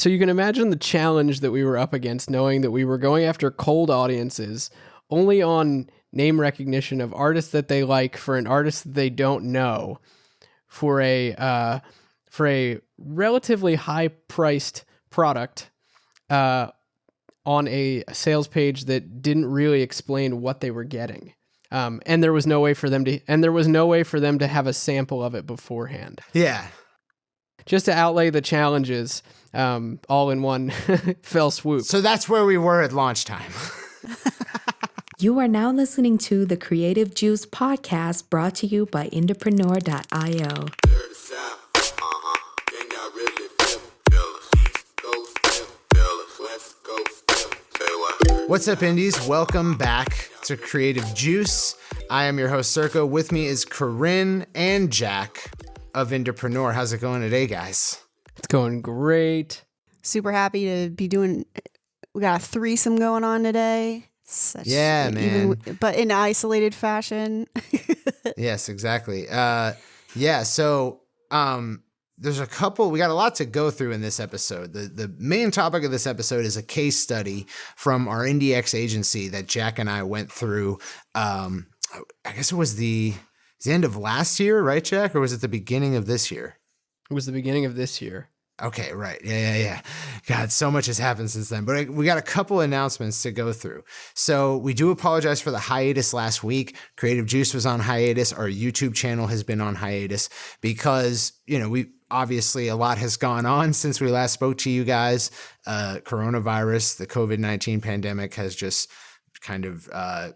So you can imagine the challenge that we were up against, knowing that we were going after cold audiences only on name recognition of artists that they like for an artist that they don't know for a relatively high priced product on a sales page that didn't really explain what they were getting. And there was no way for them to have a sample of it beforehand. Yeah. Just to outlay the challenges, all in one fell swoop. So that's where we were at launch time. You are now listening to the Creative Juice podcast, brought to you by Indepreneur.io. What's up, Indies? Welcome back to Creative Juice. I am your host, Circa. With me is Corinne and Jack of Indepreneur. How's it going today, guys? It's going great. Super happy to be doing. We got a threesome going on today. Man. But in isolated fashion. Yes, exactly. So there's we got a lot to go through in this episode. The main topic of this episode is a case study from our IndieX agency that Jack and I went through. I guess it was the end of last year, right, Jack? Or was it the beginning of this year? It was the beginning of this year. Okay, right. Yeah. God, so much has happened since then. But we got a couple announcements to go through. So we do apologize for the hiatus last week. Creative Juice was on hiatus. Our YouTube channel has been on hiatus because, obviously a lot has gone on since we last spoke to you guys. Coronavirus, the COVID-19 pandemic has just kind of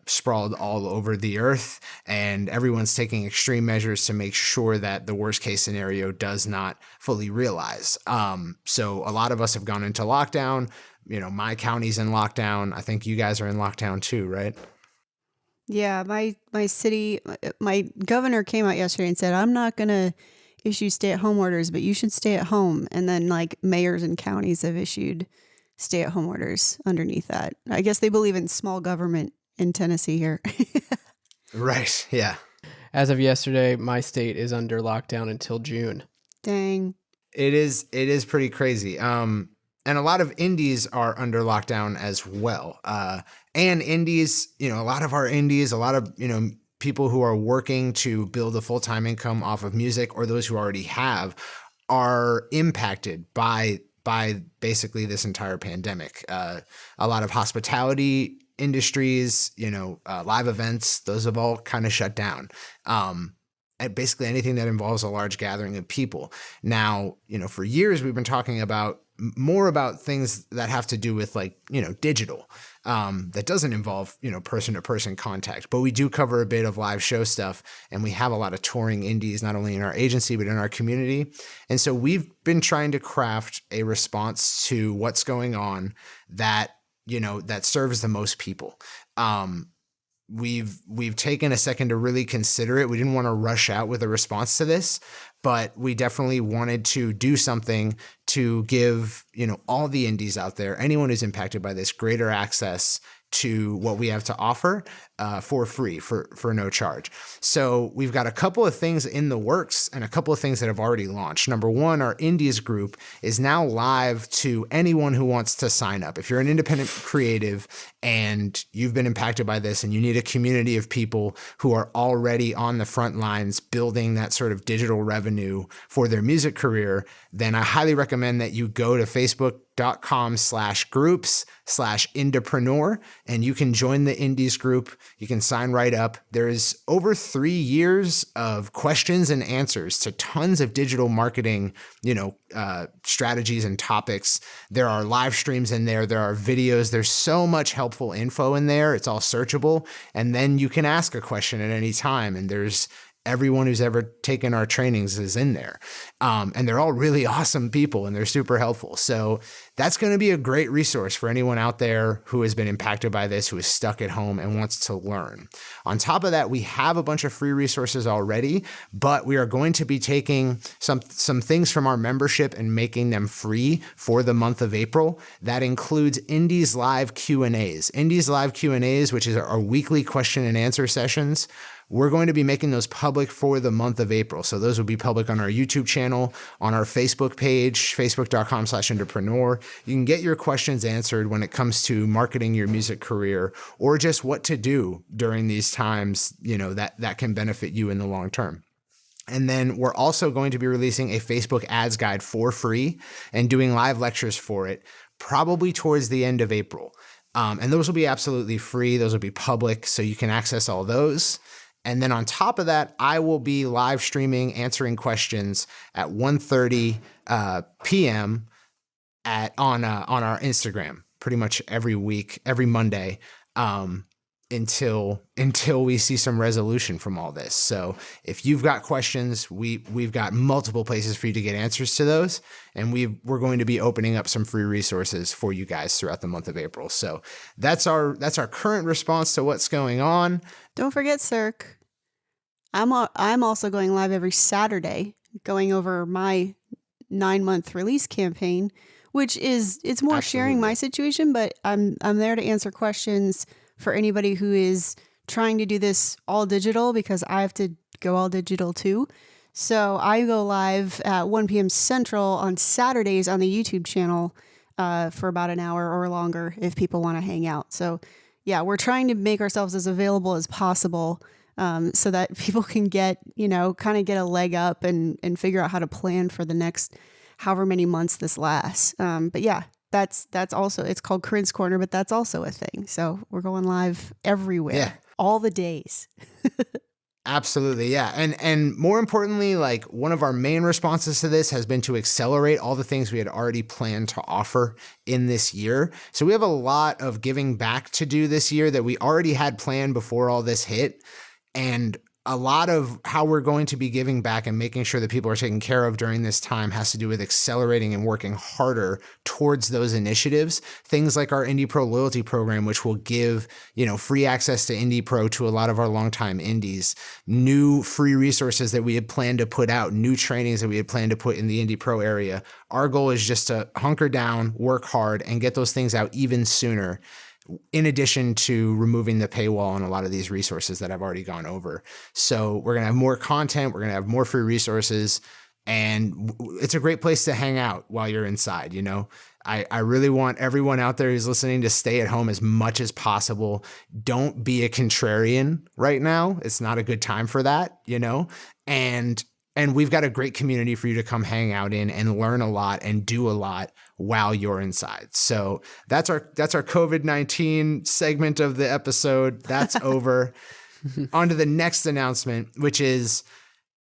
sprawled all over the earth, and everyone's taking extreme measures to make sure that the worst case scenario does not fully realize. So a lot of us have gone into lockdown. My county's in lockdown. I think you guys are in lockdown too, right? Yeah, my city, my governor came out yesterday and said, I'm not going to issue stay-at-home orders, but you should stay at home. And then mayors and counties have issued stay-at-home orders underneath that. I guess they believe in small government in Tennessee here. Right, yeah. As of yesterday, my state is under lockdown until June. Dang. It is pretty crazy. And a lot of indies are under lockdown as well. And indies, a lot of our indies, a lot of, people who are working to build a full-time income off of music, or those who already have, are impacted by basically this entire pandemic. A lot of hospitality industries, live events, those have all kind of shut down. And basically anything that involves a large gathering of people. Now, for years we've been talking more about things that have to do with digital, that doesn't involve, person-to-person contact, but we do cover a bit of live show stuff, and we have a lot of touring indies, not only in our agency, but in our community. And so we've been trying to craft a response to what's going on that serves the most people. We've taken a second to really consider it. We didn't want to rush out with a response to this, but we definitely wanted to do something to give, all the indies out there, anyone who's impacted by this, greater access to what we have to offer for free, for no charge. So we've got a couple of things in the works and a couple of things that have already launched. Number one, our indies group is now live to anyone who wants to sign up. If you're an independent creative and you've been impacted by this and you need a community of people who are already on the front lines building that sort of digital revenue for their music career, then I highly recommend that you go to facebook.com/groups/Indepreneur, and you can join the indies group. You can sign right up. There's over 3 years of questions and answers to tons of digital marketing, strategies and topics. There are live streams in there. There are videos. There's so much helpful info in there. It's all searchable. And then you can ask a question at any time. And there's everyone who's ever taken our trainings is in there. And they're all really awesome people and they're super helpful. So that's going to be a great resource for anyone out there who has been impacted by this, who is stuck at home and wants to learn. On top of that, we have a bunch of free resources already, but we are going to be taking some things from our membership and making them free for the month of April. That includes Indies Live Q&As. Indies Live Q&As, which is our weekly question and answer sessions, we're going to be making those public for the month of April. So those will be public on our YouTube channel, on our Facebook page, facebook.com/Indepreneur. You can get your questions answered when it comes to marketing your music career or just what to do during these times, that can benefit you in the long term. And then we're also going to be releasing a Facebook ads guide for free and doing live lectures for it, probably towards the end of April. And those will be absolutely free. Those will be public, so you can access all those. And then on top of that, I will be live streaming, answering questions at 1:30 p.m. on our Instagram, pretty much every week, every Monday, until we see some resolution from all this. So if you've got questions, we've got multiple places for you to get answers to those. And we're going to be opening up some free resources for you guys throughout the month of April. So that's our current response to what's going on. Don't forget, Circa. I'm also going live every Saturday, going over my 9-month release campaign, which it's more sharing my situation, but I'm there to answer questions for anybody who is trying to do this all digital, because I have to go all digital too. So I go live at 1 p.m. Central on Saturdays on the YouTube channel for about an hour or longer if people want to hang out. So yeah, we're trying to make ourselves as available as possible so that people can get, kind of get a leg up and figure out how to plan for the next however many months this lasts. But yeah, that's also, it's called Corinne's Corner, but that's also a thing. So we're going live everywhere, all the days. Absolutely. Yeah. And more importantly, like one of our main responses to this has been to accelerate all the things we had already planned to offer in this year. So we have a lot of giving back to do this year that we already had planned before all this hit. And a lot of how we're going to be giving back and making sure that people are taken care of during this time has to do with accelerating and working harder towards those initiatives. Things like our Indie Pro loyalty program, which will give, free access to Indie Pro to a lot of our longtime indies, new free resources that we had planned to put out, new trainings that we had planned to put in the Indie Pro area. Our goal is just to hunker down, work hard, and get those things out even sooner, in addition to removing the paywall on a lot of these resources that I've already gone over. So we're going to have more content. We're going to have more free resources, and it's a great place to hang out while you're inside. I really want everyone out there who's listening to stay at home as much as possible. Don't be a contrarian right now. It's not a good time for that, and we've got a great community for you to come hang out in and learn a lot and do a lot while you're inside. So that's our COVID-19 segment of the episode. That's over. On to the next announcement, which is,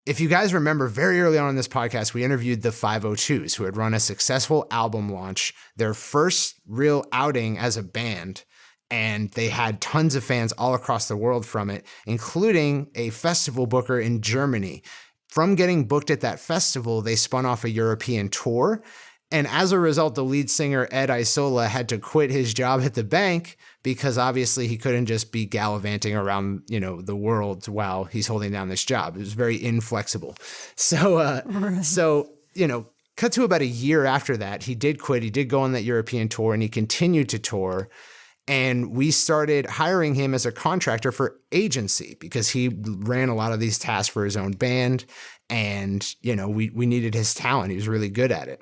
if you guys remember, very early on in this podcast, we interviewed the 502s, who had run a successful album launch, their first real outing as a band. And they had tons of fans all across the world from it, including a festival booker in Germany. From getting booked at that festival, they spun off a European tour. And as a result, the lead singer, Ed Isola, had to quit his job at the bank because obviously he couldn't just be gallivanting around, the world while he's holding down this job. It was very inflexible. So, cut to about a year after that, he did quit. He did go on that European tour, and he continued to tour. And we started hiring him as a contractor for agency because he ran a lot of these tasks for his own band. And, we needed his talent. He was really good at it.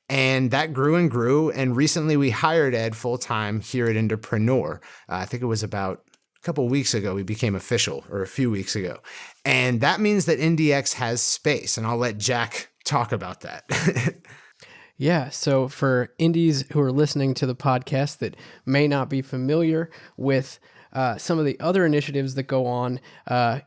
And that grew and grew. And recently we hired Ed full-time here at Indepreneur. I think it was about a couple of weeks ago we became official, or a few weeks ago. And that means that IndieX has space. And I'll let Jack talk about that. Yeah, so for indies who are listening to the podcast that may not be familiar with some of the other initiatives that go on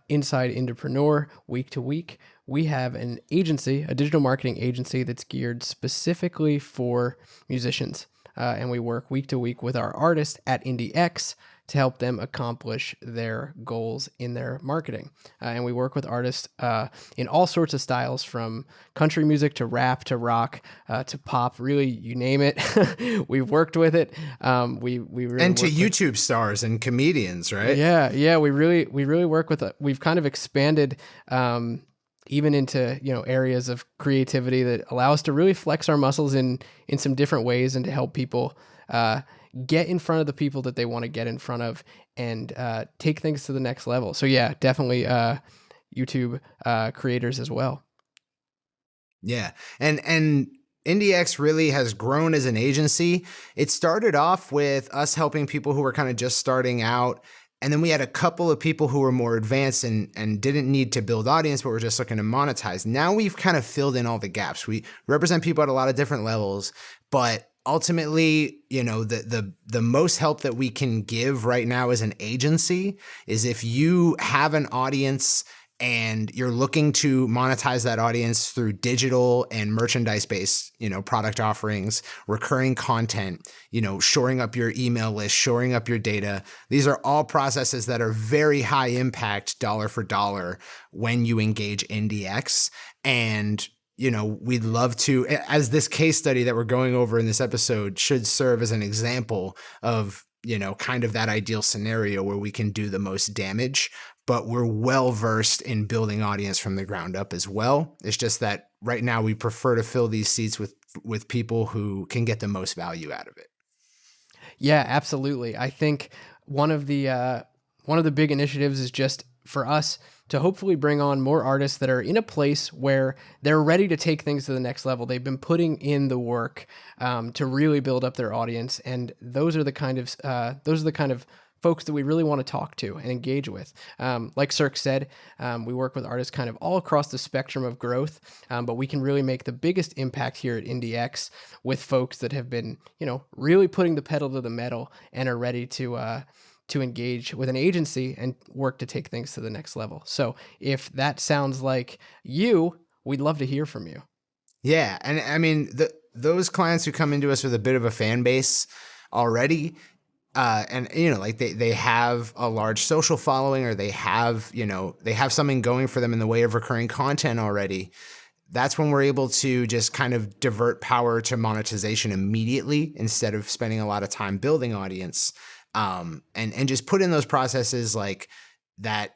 inside Indepreneur week to week, we have an agency, a digital marketing agency that's geared specifically for musicians. And we work week to week with our artists at IndieX to help them accomplish their goals in their marketing. And we work with artists in all sorts of styles, from country music to rap to rock to pop, really, you name it. We've worked with it. We really and to YouTube stars and comedians, right? Yeah. We really work with we've kind of expanded even into, areas of creativity that allow us to really flex our muscles in some different ways and to help people get in front of the people that they want to get in front of and take things to the next level. So yeah, definitely YouTube creators as well. Yeah. And IndieX really has grown as an agency. It started off with us helping people who were kind of just starting out. And then we had a couple of people who were more advanced and didn't need to build audience, but were just looking to monetize. Now we've kind of filled in all the gaps. We represent people at a lot of different levels, but ultimately, the most help that we can give right now as an agency is if you have an audience and you're looking to monetize that audience through digital and merchandise-based, product offerings, recurring content, shoring up your email list, shoring up your data. These are all processes that are very high impact dollar for dollar when you engage IndieX. And we'd love to, as this case study that we're going over in this episode should serve as an example of, kind of that ideal scenario where we can do the most damage, but we're well versed in building audience from the ground up as well. It's just that right now we prefer to fill these seats with people who can get the most value out of it. Yeah, absolutely. I think one of the big initiatives is just for us to hopefully bring on more artists that are in a place where they're ready to take things to the next level. They've been putting in the work to really build up their audience, and those are the kind of folks that we really want to talk to and engage with. Like Circa said, we work with artists kind of all across the spectrum of growth, but we can really make the biggest impact here at IndieX with folks that have been, really putting the pedal to the metal and are ready to engage with an agency and work to take things to the next level. So if that sounds like you, we'd love to hear from you. Yeah. And I mean, those clients who come into us with a bit of a fan base already, and they have a large social following, or they have something going for them in the way of recurring content already. That's when we're able to just kind of divert power to monetization immediately instead of spending a lot of time building audience. And just put in those processes like that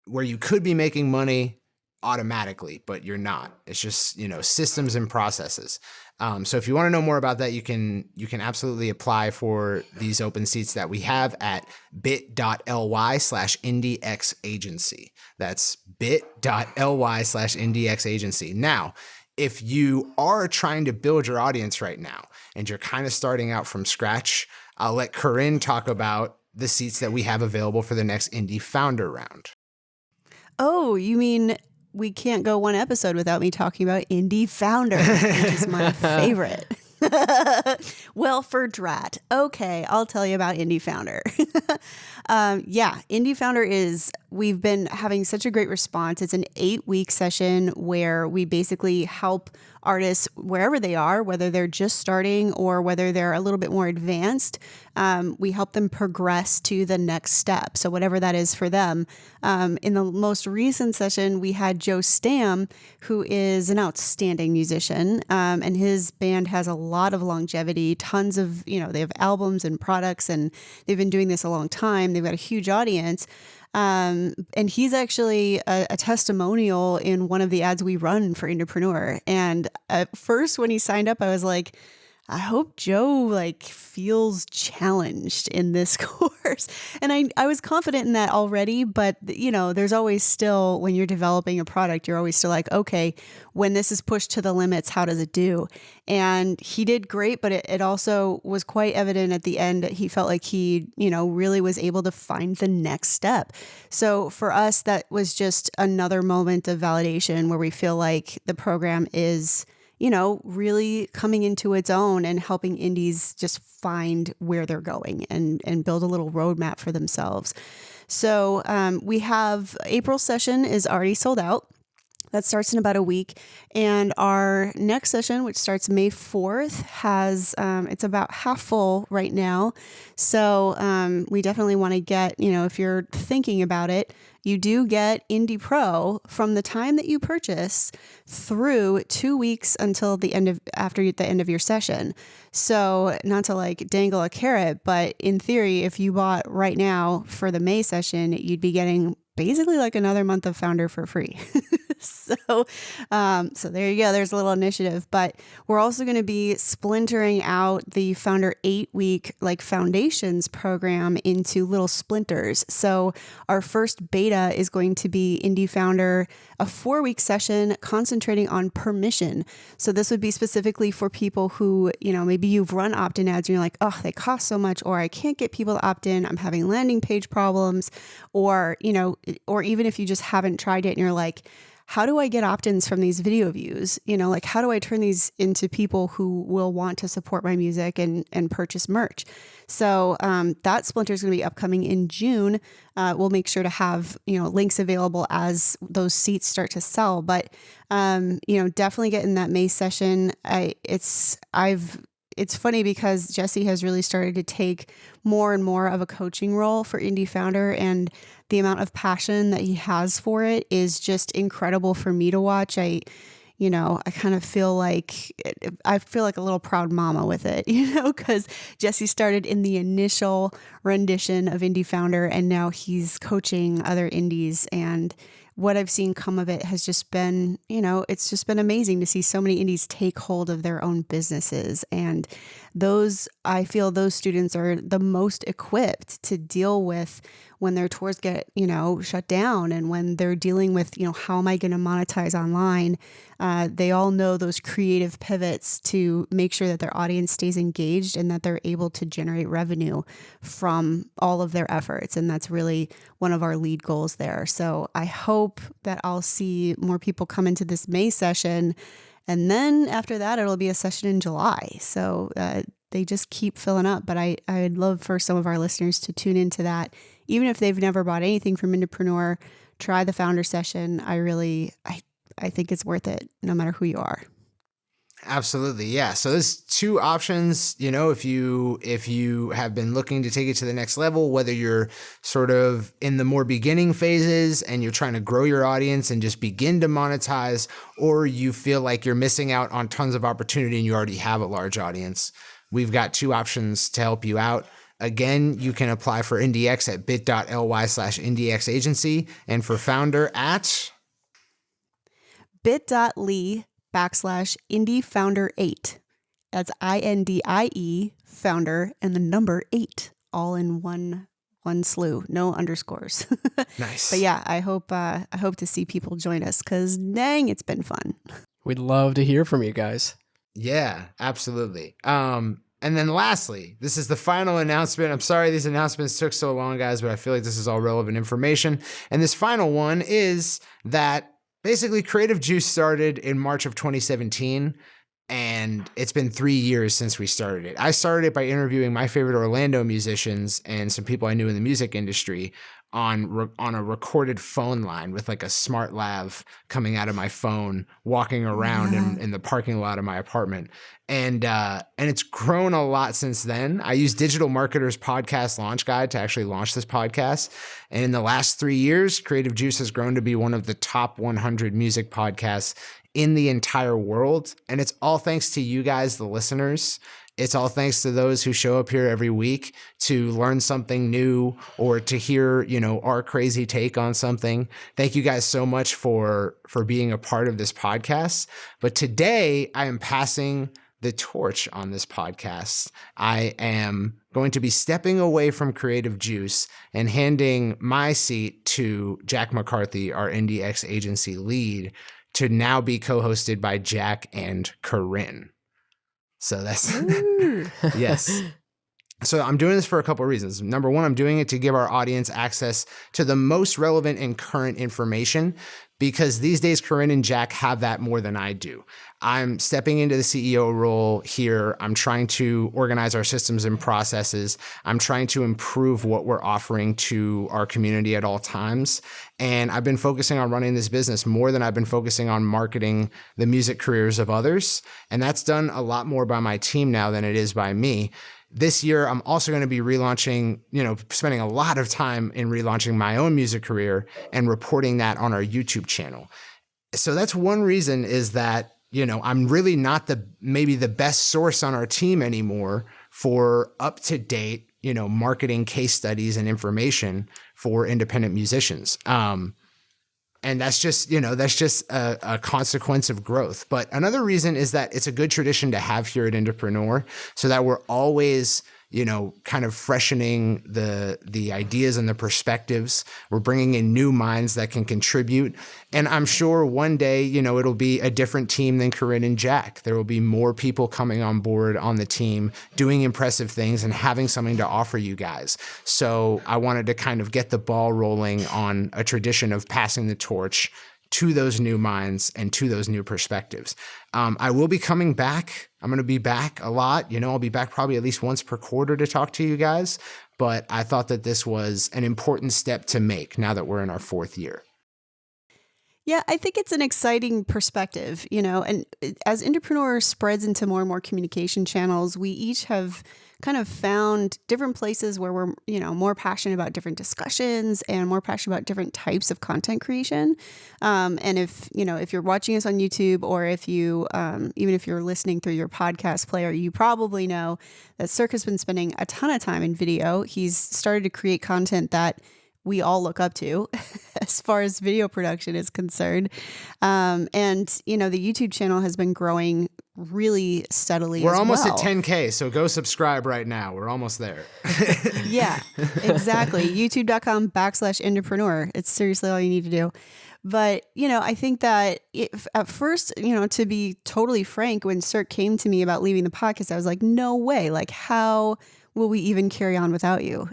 where you could be making money automatically, but you're not. It's just, systems and processes. So if you want to know more about that, you can absolutely apply for these open seats that we have at bit.ly/IndieX agency. That's bit.ly/IndieX agency. Now, if you are trying to build your audience right now and you're kind of starting out from scratch, I'll let Corinne talk about the seats that we have available for the next Indie Founder round. Oh, you mean we can't go one episode without me talking about Indie Founder, which is my favorite. Well, for drat. Okay, I'll tell you about Indie Founder. Indie Founder we've been having such a great response. It's an 8-week session where we basically help artists wherever they are, whether they're just starting or whether they're a little bit more advanced. We help them progress to the next step. So whatever that is for them. In the most recent session, we had Joe Stam, who is an outstanding musician, and his band has a lot of longevity, tons of, they have albums and products, and they've been doing this a long time. They've got a huge audience. And he's actually a testimonial in one of the ads we run for Indepreneur. And at first when he signed up, I was like, I hope Joe feels challenged in this course. And I was confident in that already, but there's always still, when you're developing a product, you're always still like, okay, when this is pushed to the limits, how does it do? And he did great, but it also was quite evident at the end that he felt like he, really was able to find the next step. So for us, that was just another moment of validation where we feel like the program is really coming into its own and helping indies just find where they're going and build a little roadmap for themselves. So we have April session is already sold out. That starts in about a week. And our next session, which starts May 4th, it's about half full right now. So we definitely want to get, if you're thinking about it, you do get Indie Pro from the time that you purchase through 2 weeks until after the end of your session. So not to dangle a carrot, but in theory, if you bought right now for the May session, you'd be getting basically another month of Founder for free. So there you go. There's a little initiative, but we're also going to be splintering out the Founder 8-week like foundations program into little splinters. So our first beta is going to be Indie Founder, a 4-week session concentrating on permission. So this would be specifically for people who, maybe you've run opt-in ads and you're like, oh, they cost so much, or I can't get people to opt in. I'm having landing page problems, or even if you just haven't tried it and you're like, how do I get opt-ins from these video views? How do I turn these into people who will want to support my music and purchase merch? So that splinter is going to be upcoming in June. We'll make sure to have, links available as those seats start to sell. But, definitely get in that May session. It's funny because Jesse has really started to take more and more of a coaching role for Indie Founder, and the amount of passion that he has for it is just incredible for me to watch. I kind of feel like a little proud mama with it, because Jesse started in the initial rendition of Indie Founder, and now he's coaching other indies, and what I've seen come of it has just been, it's just been amazing to see so many indies take hold of their own businesses. And I feel those students are the most equipped to deal with when their tours get, shut down, and when they're dealing with, how am I going to monetize online? They all know those creative pivots to make sure that their audience stays engaged and that they're able to generate revenue from all of their efforts. And that's really one of our lead goals there. So I hope that I'll see more people come into this May session. And then after that, it'll be a session in July. So they just keep filling up. But I'd love for some of our listeners to tune into that. Even if they've never bought anything from Indepreneur, try the founder session. I think it's worth it no matter who you are. Absolutely. Yeah. So there's two options, if you have been looking to take it to the next level, whether you're sort of in the more beginning phases and you're trying to grow your audience and just begin to monetize, or you feel like you're missing out on tons of opportunity and you already have a large audience. We've got two options to help you out. Again, you can apply for IndieX at bit.ly/IndieX agency, and for founder at bit.ly/IndieFounder8. That's INDIE founder and the number 8, all in one slew, no underscores. Nice. But yeah, I hope to see people join us, because dang, it's been fun. We'd love to hear from you guys. Yeah, absolutely. And then lastly, this is the final announcement. I'm sorry these announcements took so long, guys, but I feel like this is all relevant information. And this final one is that basically Creative Juice started in March of 2017, and it's been 3 years since we started it. I started it by interviewing my favorite Orlando musicians and some people I knew in the music industry on a recorded phone line with like a smartLav coming out of my phone, walking around in the parking lot of my apartment. And it's grown a lot since then. I used Digital Marketer's podcast launch guide to actually launch this podcast. And in the last 3 years, Creative Juice has grown to be one of the top 100 music podcasts in the entire world. And it's all thanks to you guys, the listeners. It's all thanks to those who show up here every week to learn something new or to hear, our crazy take on something. Thank you guys so much for being a part of this podcast. But today I am passing the torch on this podcast. I am going to be stepping away from Creative Juice and handing my seat to Jack McCarthy, our IndieX agency lead, to now be co-hosted by Jack and Corinne. So that's, yes. So I'm doing this for a couple of reasons. Number one, I'm doing it to give our audience access to the most relevant and current information, because these days Corinne and Jack have that more than I do. I'm stepping into the CEO role here. I'm trying to organize our systems and processes. I'm trying to improve what we're offering to our community at all times. And I've been focusing on running this business more than I've been focusing on marketing the music careers of others. And that's done a lot more by my team now than it is by me. This year, I'm also going to be relaunching, spending a lot of time in relaunching my own music career and reporting that on our YouTube channel. So that's one reason, is that, I'm really not maybe the best source on our team anymore for up-to-date, marketing case studies and information for independent musicians. And that's just, a consequence of growth. But another reason is that it's a good tradition to have here at Indepreneur, so that we're always, kind of freshening the ideas and the perspectives. We're bringing in new minds that can contribute. And I'm sure one day, it'll be a different team than Corinne and Jack. There will be more people coming on board on the team, doing impressive things and having something to offer you guys. So I wanted to kind of get the ball rolling on a tradition of passing the torch to those new minds and to those new perspectives. I will be coming back. I'm going to be back a lot. I'll be back probably at least once per quarter to talk to you guys. But I thought that this was an important step to make now that we're in our 4th year. Yeah, I think it's an exciting perspective, and as Indepreneur spreads into more and more communication channels, we each have kind of found different places where we're, more passionate about different discussions and more passionate about different types of content creation. And if you're watching us on YouTube, or if you, even if you're listening through your podcast player, you probably know that Circa's been spending a ton of time in video. He's started to create content that we all look up to as far as video production is concerned. And, the YouTube channel has been growing really steadily. We're almost at 10K, so go subscribe right now. We're almost there. Yeah, exactly. YouTube.com/Indepreneur. It's seriously all you need to do. But, I think that at first, to be totally frank, when Cirque came to me about leaving the podcast, I was like, no way. Like, how will we even carry on without you?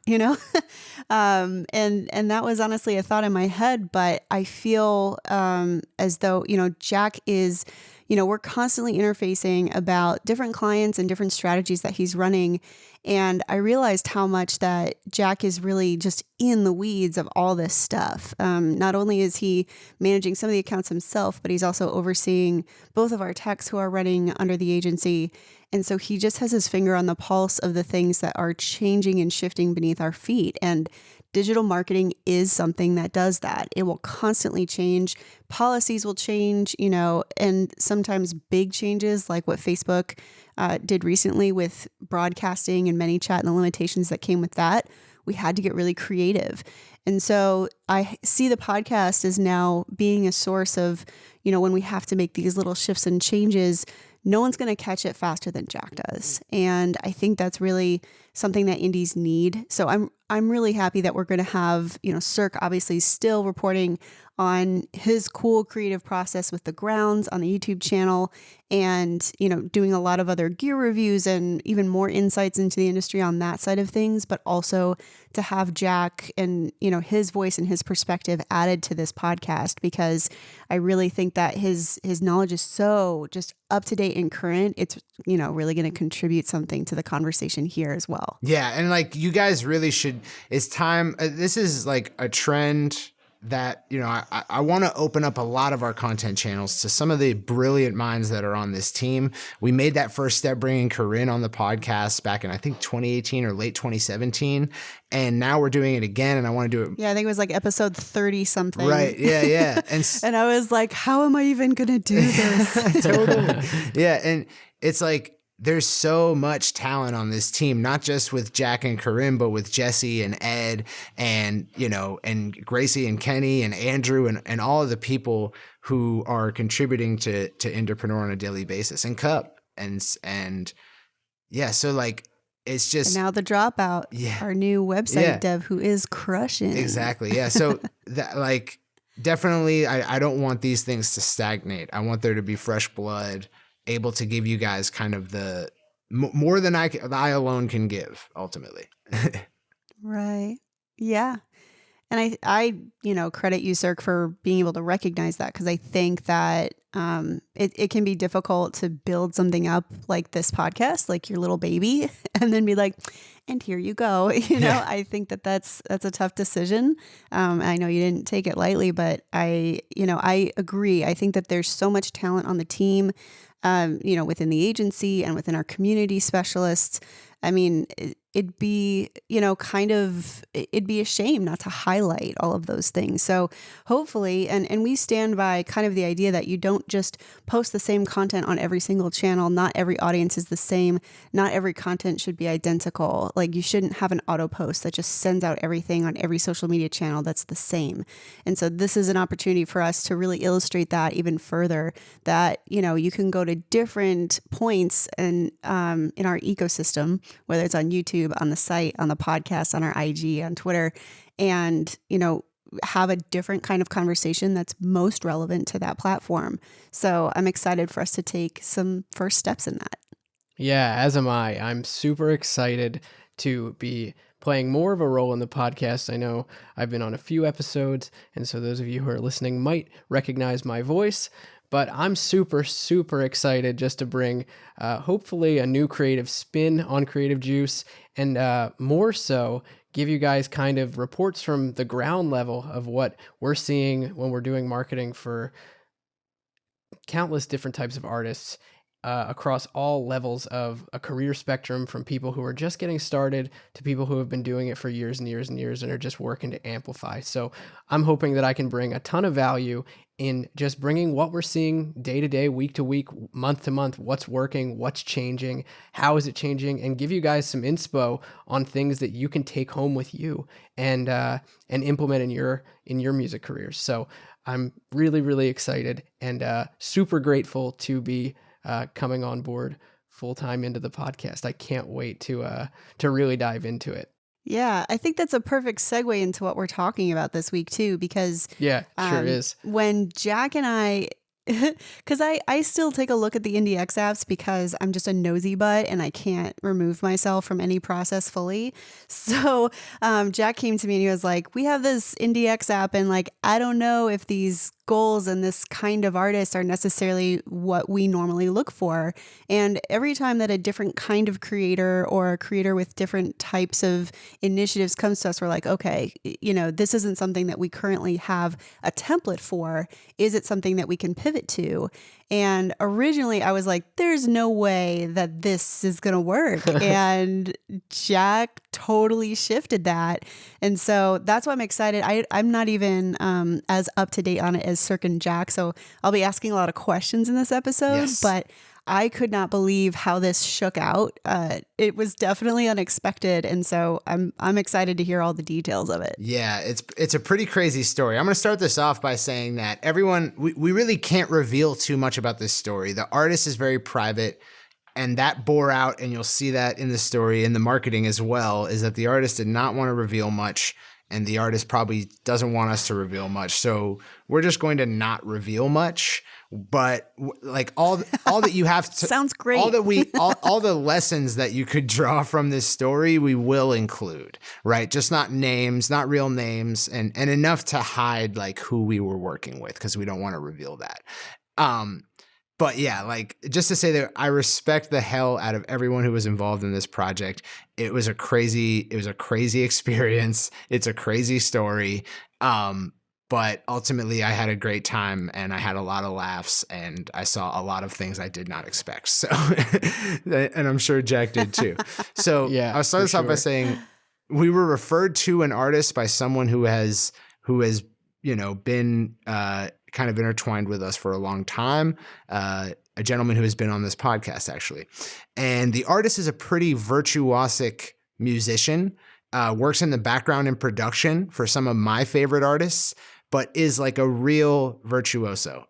And that was honestly a thought in my head, but I feel as though, Jack is, we're constantly interfacing about different clients and different strategies that he's running. And I realized how much that Jack is really just in the weeds of all this stuff. Not only is he managing some of the accounts himself, but he's also overseeing both of our techs who are running under the agency. And so he just has his finger on the pulse of the things that are changing and shifting beneath our feet. And digital marketing is something that does that. It will constantly change. Policies will change, and sometimes big changes like what Facebook did recently with broadcasting and ManyChat and the limitations that came with that. We had to get really creative. And so I see the podcast as now being a source of, when we have to make these little shifts and changes, no one's going to catch it faster than Jack does. And I think that's really something that indies need. So I'm really happy that we're going to have, Cirque obviously still reporting on his cool creative process with the grounds on the YouTube channel, and, doing a lot of other gear reviews and even more insights into the industry on that side of things, but also to have Jack and, his voice and his perspective added to this podcast, because I really think that his knowledge is so just up to date and current. It's, really going to contribute something to the conversation here as well. Yeah. And like, you guys really should, it's time. This is like a trend that, I want to open up a lot of our content channels to some of the brilliant minds that are on this team. We made that first step bringing Corinne on the podcast back in, I think, 2018 or late 2017. And now we're doing it again. And I want to do it. Yeah, I think it was like episode 30 something. Right. Yeah. And I was like, how am I even going to do this? Totally. Yeah. And it's like, there's so much talent on this team, not just with Jack and Corinne, but with Jesse and Ed and, and Gracie and Kenny and Andrew and all of the people who are contributing to Indepreneur on a daily basis, and Cup and yeah. So like, it's just. And now the Dropout, our new website dev who is crushing. Exactly. Yeah. So that like, definitely, I don't want these things to stagnate. I want there to be fresh blood, able to give you guys kind of the more than I alone can give ultimately. Right. Yeah. And I credit you, Cirque, for being able to recognize that, because I think that it can be difficult to build something up like this podcast, like your little baby, and then be like, and here you go. I think that's a tough decision. I know you didn't take it lightly, but I agree. I think that there's so much talent on the team, within the agency and within our community specialists. I mean, it'd be, it'd be a shame not to highlight all of those things. So hopefully, and we stand by kind of the idea that you don't just post the same content on every single channel. Not every audience is the same. Not every content should be identical. Like you shouldn't have an auto post that just sends out everything on every social media channel that's the same. And so this is an opportunity for us to really illustrate that even further, that, you can go to different points in our ecosystem, whether it's on YouTube, on the site, on the podcast, on our IG, on Twitter, and, have a different kind of conversation that's most relevant to that platform. So I'm excited for us to take some first steps in that. Yeah, as am I. I'm super excited to be playing more of a role in the podcast. I know I've been on a few episodes, and so those of you who are listening might recognize my voice, but I'm super, super excited just to bring hopefully a new creative spin on Creative Juice, and more so give you guys kind of reports from the ground level of what we're seeing when we're doing marketing for countless different types of artists across all levels of a career spectrum, from people who are just getting started to people who have been doing it for years and years and years and are just working to amplify. So I'm hoping that I can bring a ton of value in just bringing what we're seeing day to day, week to week, month to month, what's working, what's changing, how is it changing, and give you guys some inspo on things that you can take home with you and implement in your music careers. So I'm really, really excited and super grateful to be coming on board full time into the podcast. I can't wait to really dive into it. Yeah, I think that's a perfect segue into what we're talking about this week too, because Yeah, sure is. When Jack and I, because I still take a look at the IndieX apps because I'm just a nosy butt and I can't remove myself from any process fully. So Jack came to me and he was like, we have this IndieX app and like, I don't know if these goals and this kind of artist are necessarily what we normally look for. And every time that a different kind of creator or a creator with different types of initiatives comes to us, we're like, okay, this isn't something that we currently have a template for. Is it something that we can pivot to? And originally I was like, there's no way that this is going to work. And Jack totally shifted that. And so that's why I'm excited. I'm not even as up to date on it as Circa and Jack. So I'll be asking a lot of questions in this episode, Yes. but I could not believe how this shook out. It was definitely unexpected. And so I'm excited to hear all the details of it. Yeah, it's a pretty crazy story. I'm going to start this off by saying that we really can't reveal too much about this story. The artist is very private, and that bore out, and you'll see that in the story, in the marketing as well, is that the artist did not want to reveal much, and the artist probably doesn't want us to reveal much. So we're just going to not reveal much. But like all that you have to Sounds great. all the lessons that you could draw from this story, we will include, right? Just not names, not real names, and enough to hide like who we were working with, because we don't want to reveal that. But yeah, like just to say that I respect the hell out of everyone who was involved in this project. It was a crazy experience. It's a crazy story. But ultimately I had a great time and I had a lot of laughs and I saw a lot of things I did not expect. So, and I'm sure Jack did too. So Yeah, I'll start this off by saying we were referred to an artist by someone who has, been, kind of intertwined with us for a long time. A gentleman who has been on this podcast actually. And the artist is a pretty virtuosic musician, works in the background in production for some of my favorite artists, but is like a real virtuoso.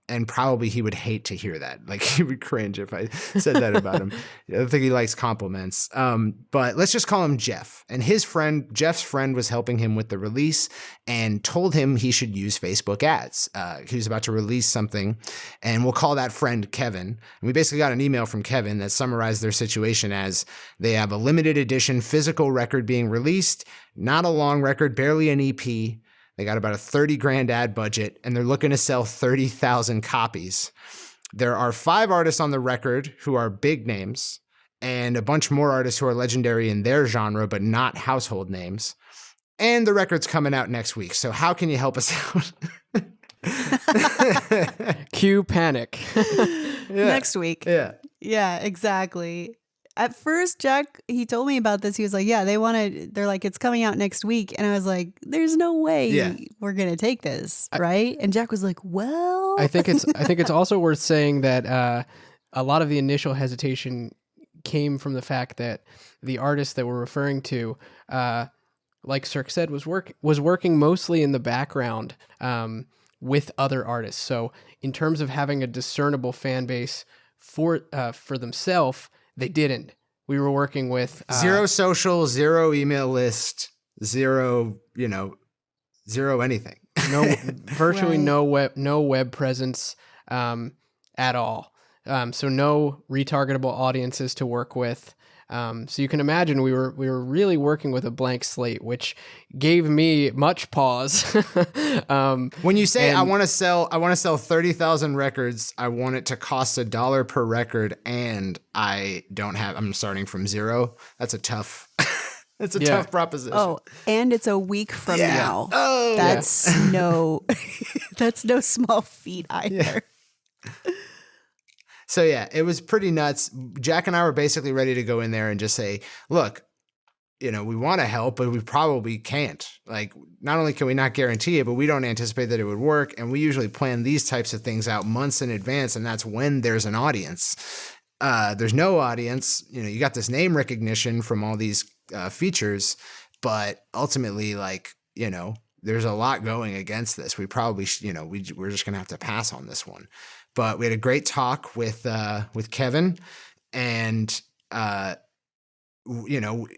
And probably he would hate to hear that. Like he would cringe if I said that about him. I don't think he likes compliments. But let's just call him Jeff. And Jeff's friend was helping him with the release and told him he should use Facebook ads. He was about to release something, and we'll call that friend Kevin. And we basically got an email from Kevin that summarized their situation as they have a limited edition physical record being released, not a long record, barely an EP. They got about a $30,000 ad budget, and they're looking to sell 30,000 copies. There are 5 artists on the record who are big names, and a bunch more artists who are legendary in their genre, but not household names. And the record's coming out next week. So how can you help us out? Cue panic. Yeah. Next week. Yeah. Yeah, exactly. at first, Jack, he told me about this. He was like, yeah, they're like, it's coming out next week. And I was like, there's no way we're going to take this. Right. And Jack was like, well, I think it's also worth saying that a lot of the initial hesitation came from the fact that the artist that we're referring to, like Circa said, was working mostly in the background with other artists. So in terms of having a discernible fan base for themselves, they didn't. We were working with zero social, zero email list, zero anything. Virtually no web presence at all. So no retargetable audiences to work with. So you can imagine we were really working with a blank slate, which gave me much pause. When you say I want to sell 30,000 records, I want it to cost $1 per record, and I'm starting from zero. That's a tough. It's a tough proposition. Oh, and it's a week from now. Oh, that's that's no small feat either. Yeah. So yeah, it was pretty nuts. Jack and I were basically ready to go in there and just say, look, we want to help, but we probably can't. Like, not only can we not guarantee it, but we don't anticipate that it would work. And we usually plan these types of things out months in advance. And that's when there's an audience. There's no audience. You got this name recognition from all these features, but ultimately, there's a lot going against this. We probably, we're just going to have to pass on this one. But we had a great talk with Kevin, and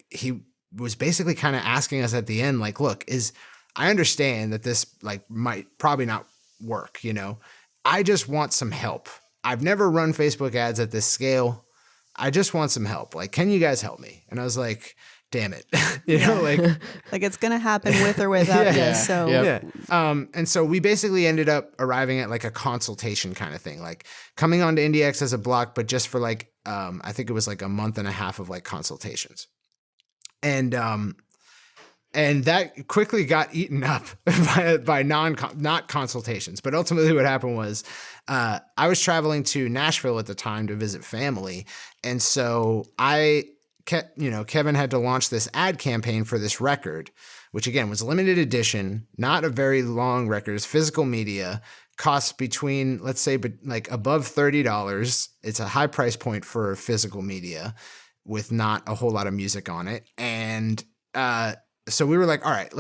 he was basically kind of asking us at the end, like, look, I understand that this might probably not work. I just want some help. I've never run Facebook ads at this scale. I just want some help. Like, can you guys help me? And I was like, damn it. Like it's going to happen with or without this. So, and so we basically ended up arriving at like a consultation kind of thing, like coming onto IndieX as a block, but just for I think it was like a month and a half of like consultations. And that quickly got eaten up by not consultations. But ultimately what happened was, I was traveling to Nashville at the time to visit family. And so Kevin had to launch this ad campaign for this record, which again was a limited edition, not a very long record. It's physical media, costs between, let's say, like above $30. It's a high price point for physical media with not a whole lot of music on it. And so we were like, all right,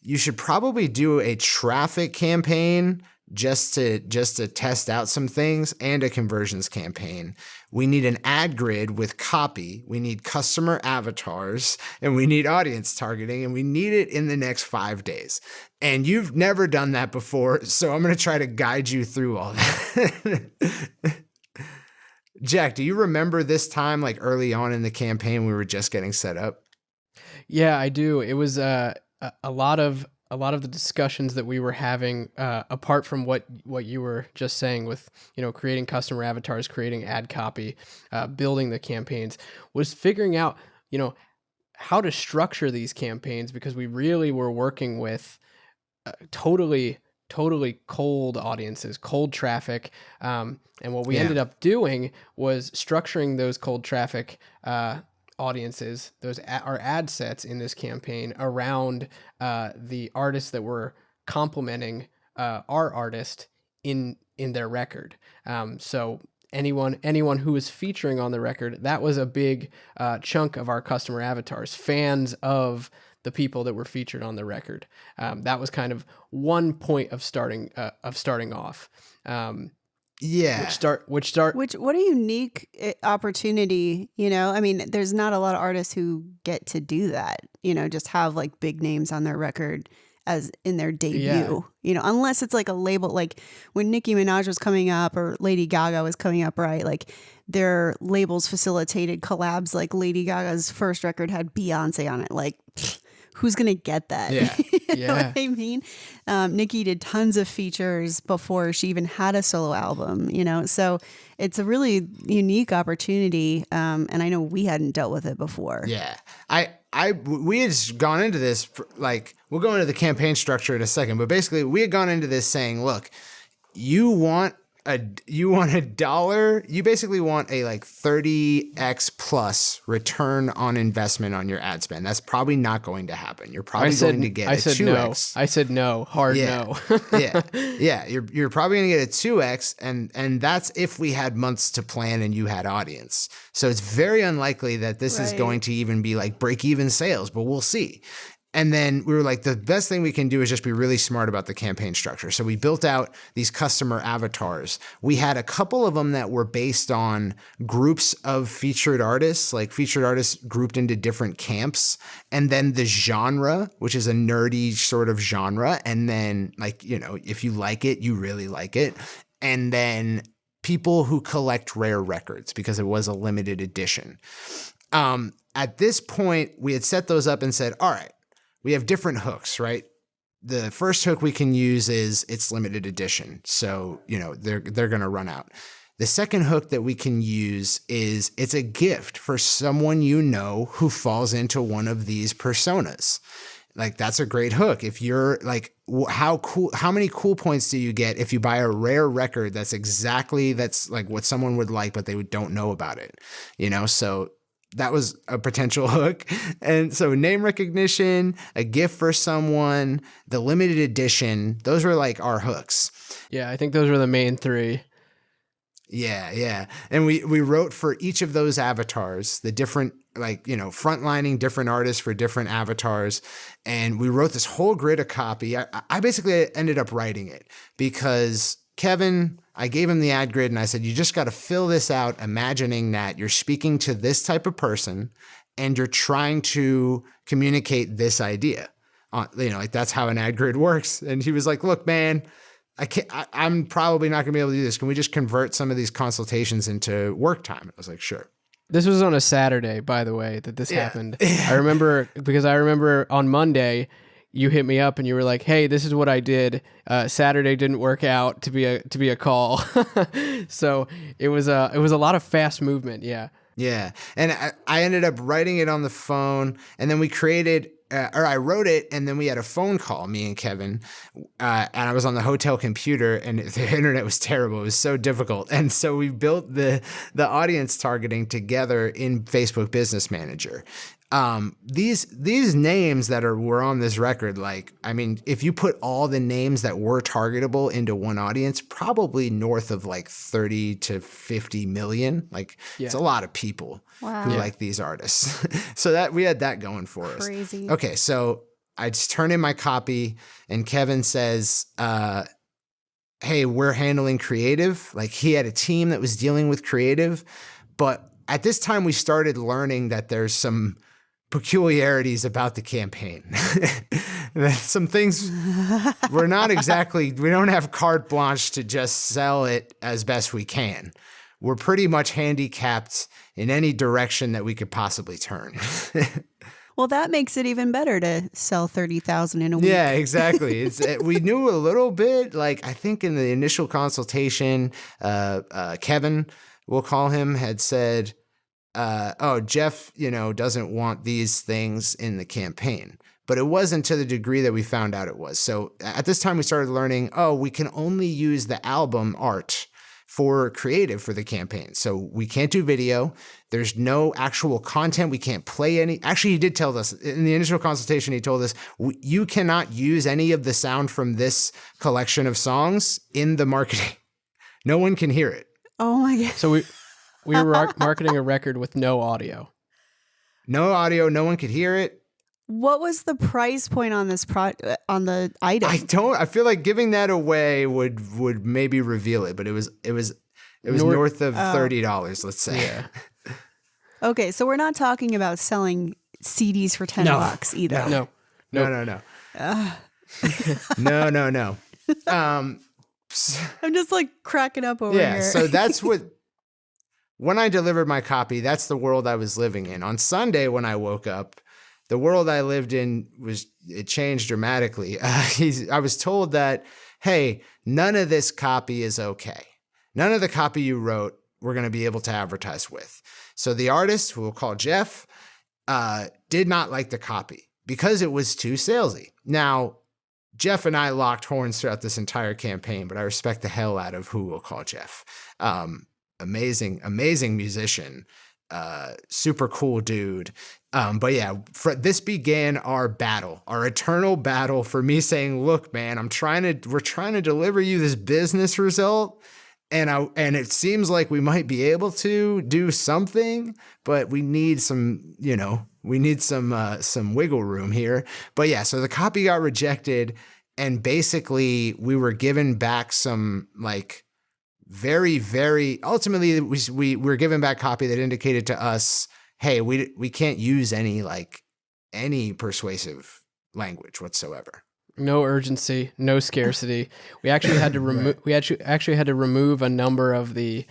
you should probably do a traffic campaign just to test out some things, and a conversions campaign. We need an ad grid with copy. We need customer avatars, and we need audience targeting, and we need it in the next 5 days. And you've never done that before, so I'm going to try to guide you through all that. Jack, do you remember this time, like early on in the campaign, we were just getting set up? Yeah, I do. It was a lot of the discussions that we were having, apart from what you were just saying with, creating customer avatars, creating ad copy, building the campaigns, was figuring out, how to structure these campaigns, because we really were working with totally cold audiences, cold traffic. And what we ended up doing was structuring those cold traffic audiences, our ad sets in this campaign around the artists that were complementing our artist in their record. So anyone who was featuring on the record, that was a big chunk of our customer avatars, fans of the people that were featured on the record. That was kind of one point of starting off. What a unique opportunity, I mean, there's not a lot of artists who get to do that, just have like big names on their record as in their debut, unless it's like a label, like when Nicki Minaj was coming up or Lady Gaga was coming up, right? Like their labels facilitated collabs. Like Lady Gaga's first record had Beyonce on it. Like, who's going to get that? Yeah. You know what I mean? Nicki did tons of features before she even had a solo album, so it's a really unique opportunity. And I know we hadn't dealt with it before. Yeah. We had gone into this, we'll go into the campaign structure in a second, but basically we had gone into this saying, look, you want you want $1, you basically want a like 30x plus return on investment on your ad spend. That's probably not going to happen. You're probably going to get a 2x. No. I said no, hard no. Yeah. You're probably going to get a 2x, and that's if we had months to plan and you had audience. So it's very unlikely that this is going to even be like break even sales, but we'll see. And then we were like, the best thing we can do is just be really smart about the campaign structure. So we built out these customer avatars. We had a couple of them that were based on groups of featured artists, like featured artists grouped into different camps. And then the genre, which is a nerdy sort of genre. And then like, you know, if you like it, you really like it. And then people who collect rare records because it was a limited edition. At this point, we had set those up and said, all right, we have different hooks, right? The first hook we can use is it's limited edition. So, you know, they're going to run out. The second hook that we can use is it's a gift for someone you know who falls into one of these personas. Like that's a great hook. If you're like, how many cool points do you get if you buy a rare record that's like what someone would like, but they don't know about it, you know? So that was a potential hook. And so name recognition, a gift for someone, the limited edition, those were like our hooks. Yeah, I think those were the main three. Yeah. And we wrote for each of those avatars, the different, like, you know, frontlining different artists for different avatars. And we wrote this whole grid of copy. I basically ended up writing it because Kevin, I gave him the ad grid and I said, you just got to fill this out, imagining that you're speaking to this type of person and you're trying to communicate this idea. You know, like that's how an ad grid works. And he was like, look, man, I'm probably not gonna be able to do this. Can we just convert some of these consultations into work time? I was like, sure. This was on a Saturday, by the way, that this happened. I remember on Monday, you hit me up and you were like, hey, this is what I did. Saturday didn't work out to be a call. So it was a lot of fast movement. Yeah. Yeah. And I ended up writing it on the phone, and then we created, or I wrote it, and then we had a phone call, me and Kevin, and I was on the hotel computer and the internet was terrible. It was so difficult. And so we built the audience targeting together in Facebook Business Manager. These names that were on this record, like, I mean, if you put all the names that were targetable into one audience, probably north of like 30 to 50 million. Like it's a lot of people who like these artists. So that we had that going for us. Crazy. Okay. So I just turn in my copy and Kevin says, hey, we're handling creative. Like he had a team that was dealing with creative, but at this time we started learning that there's some peculiarities about the campaign. Some things we don't have carte blanche to just sell it as best we can. We're pretty much handicapped in any direction that we could possibly turn. Well, that makes it even better to sell 30,000 in a week. Yeah, exactly. We knew a little bit, like I think in the initial consultation, Kevin, we'll call him, had said, Jeff, you know, doesn't want these things in the campaign, but it wasn't to the degree that we found out it was. So at this time we started learning, we can only use the album art for creative for the campaign. So we can't do video. There's no actual content. We can't play any. Actually, he did tell us in the initial consultation, he told us you cannot use any of the sound from this collection of songs in the marketing. No one can hear it. Oh my God. So we were marketing a record with no audio. No audio. No one could hear it. What was the price point on this on the item? I feel like giving that away would maybe reveal it, but it was north of $30, let's say. Yeah. Okay, so we're not talking about selling CDs for $10 either. No. No. No. I'm just like cracking up over here. So that's when I delivered my copy, that's the world I was living in. On Sunday when I woke up, the world I lived in it changed dramatically. I was told that, hey, none of this copy is okay. None of the copy you wrote, we're going to be able to advertise with. So the artist, who we'll call Jeff, did not like the copy because it was too salesy. Now, Jeff and I locked horns throughout this entire campaign, but I respect the hell out of who we'll call Jeff. Amazing musician, super cool dude. But yeah, this began our battle, our eternal battle for me saying, look, man, we're trying to deliver you this business result. And it seems like we might be able to do something, but we need some wiggle room here. But yeah, so the copy got rejected, and basically we were given back some like very, very, ultimately we were given back copy that indicated to us, hey, we can't use any persuasive language whatsoever. No urgency, no scarcity. We actually had to remove. We actually had to remove a number of the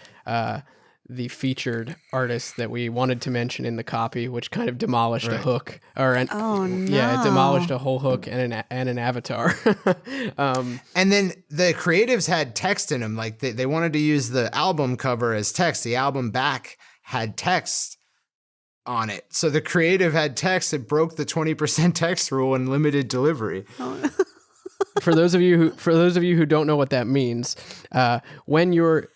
featured artists that we wanted to mention in the copy, which kind of demolished a hook, it demolished a whole hook and an avatar. And then the creatives had text in them, like they wanted to use the album cover as text. The album back had text on it, so the creative had text that broke the 20% text rule and limited delivery. For those of you who don't know what that means, when you're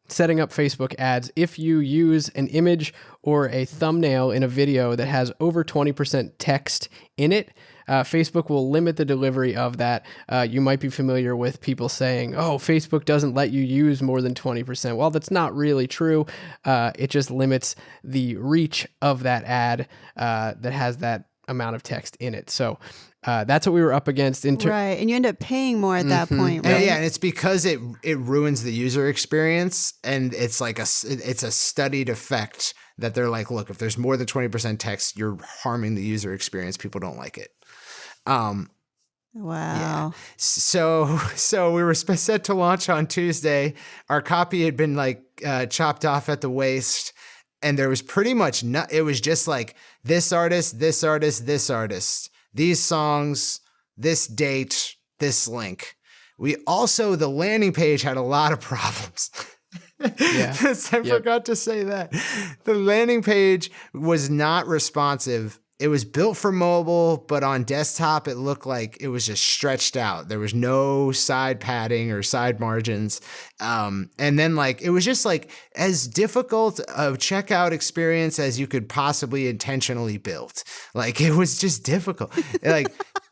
setting up Facebook ads, if you use an image or a thumbnail in a video that has over 20% text in it, Facebook will limit the delivery of that. You might be familiar with people saying, oh, Facebook doesn't let you use more than 20%. Well, that's not really true. It just limits the reach of that ad that has that amount of text in it. So that's what we were up against. Right, and you end up paying more at that point, right? And it's because it ruins the user experience, and it's like it's a studied effect that they're like, look, if there's more than 20% text, you're harming the user experience. People don't like it. Wow. Yeah. So we were set to launch on Tuesday. Our copy had been chopped off at the waist, and there was pretty much it was just like this artist, this artist, this artist, these songs, this date, this link. The landing page had a lot of problems. Yeah. I forgot to say that. The landing page was not responsive. It was built for mobile, but on desktop, it looked like it was just stretched out. There was no side padding or side margins. And then it was just as difficult a checkout experience as you could possibly intentionally build. It was just difficult.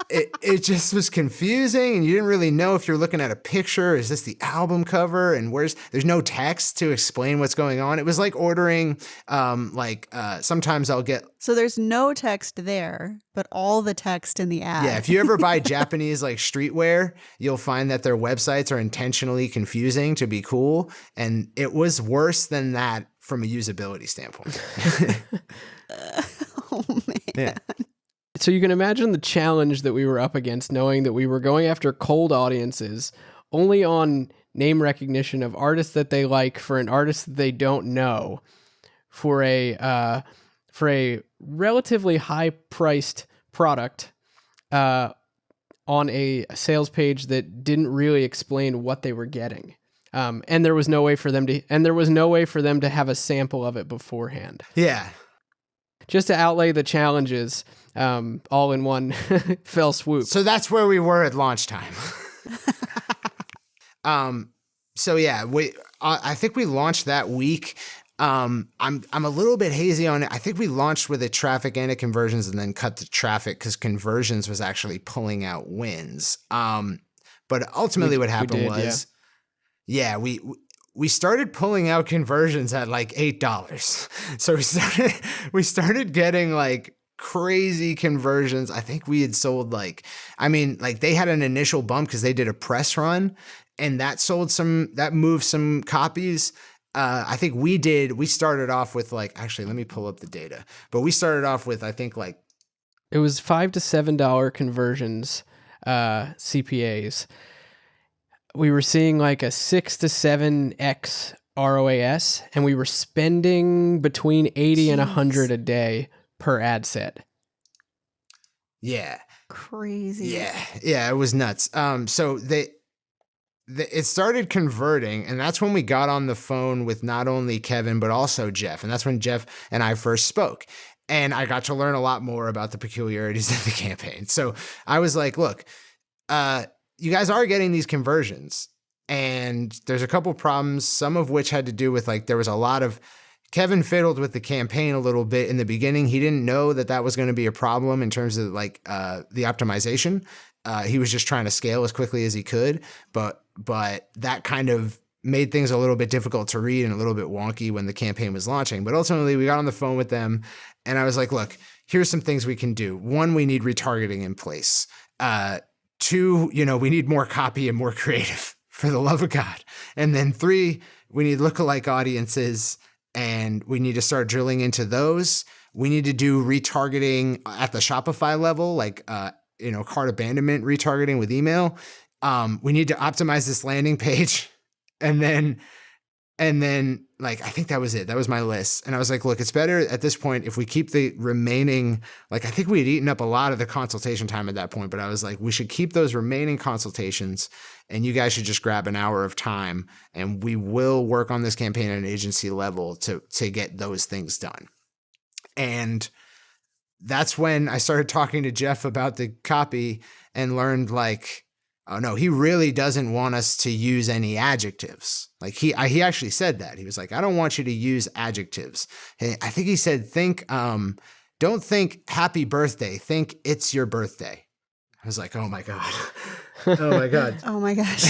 It just was confusing, and you didn't really know if you're looking at a picture. Is this the album cover? And there's no text to explain what's going on. It was like ordering, sometimes I'll get. So there's no text there, but all the text in the ad. Yeah, if you ever buy Japanese streetwear, you'll find that their websites are intentionally confusing to be cool, and it was worse than that from a usability standpoint. Oh man. Yeah. So you can imagine the challenge that we were up against, knowing that we were going after cold audiences only on name recognition of artists that they like for an artist that they don't know, for a relatively high-priced product on a sales page that didn't really explain what they were getting, and there was no way for them to have a sample of it beforehand. Yeah. Just to outlay the challenges, all in one fell swoop. So that's where we were at launch time. So yeah, I think we launched that week. I'm a little bit hazy on it. I think we launched with a traffic and a conversions and then cut the traffic because conversions was actually pulling out wins. But ultimately what happened was, we started pulling out conversions at $8. So we started getting crazy conversions. I think we had sold they had an initial bump because they did a press run, and that moved some copies. I think we started off with actually, let me pull up the data, but we started off with, I think it was $5 to $7 conversions, CPAs. We were seeing a 6 to 7x ROAS, and we were spending between 80 and 100 a day per ad set. Yeah. Crazy. Yeah, it was nuts. So it started converting, and that's when we got on the phone with not only Kevin, but also Jeff. And that's when Jeff and I first spoke. And I got to learn a lot more about the peculiarities of the campaign. So I was like, look, you guys are getting these conversions, and there's a couple problems, some of which had to do with like, there was a lot of, Kevin fiddled with the campaign a little bit in the beginning. He didn't know that that was going to be a problem in terms of like the optimization. He was just trying to scale as quickly as he could, but that kind of made things a little bit difficult to read and a little bit wonky when the campaign was launching. But ultimately we got on the phone with them and I was like, look, here's some things we can do. One, we need retargeting in place. Two, we need more copy and more creative, for the love of God. And then three, we need lookalike audiences and we need to start drilling into those. We need to do retargeting at the Shopify level, like, cart abandonment retargeting with email. We need to optimize this landing page. And then like, I think that was it. That was my list. And I was like, look, it's better at this point if we keep the remaining, like, I think we had eaten up a lot of the consultation time at that point, but I was like, we should keep those remaining consultations and you guys should just grab an hour of time and we will work on this campaign at an agency level to get those things done. And that's when I started talking to Jeff about the copy and learned like, oh no, he really doesn't want us to use any adjectives. Like he actually said that. He was like, I don't want you to use adjectives. I think he said, don't think happy birthday, think it's your birthday. I was like, oh my God. Oh my God. Oh my gosh.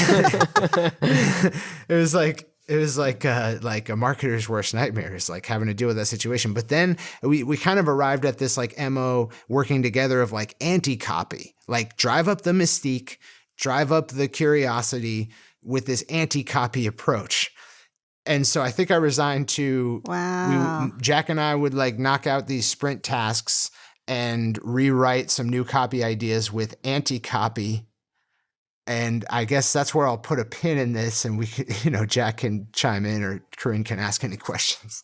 It was like a marketer's worst nightmare is like having to deal with that situation. But then we kind of arrived at this like MO working together of like anti-copy, like drive up the mystique, drive up the curiosity with this anti-copy approach. And so I think I resigned to, Jack and I would like knock out these sprint tasks and rewrite some new copy ideas with anti-copy. And I guess that's where I'll put a pin in this and we could, Jack can chime in or Corinne can ask any questions.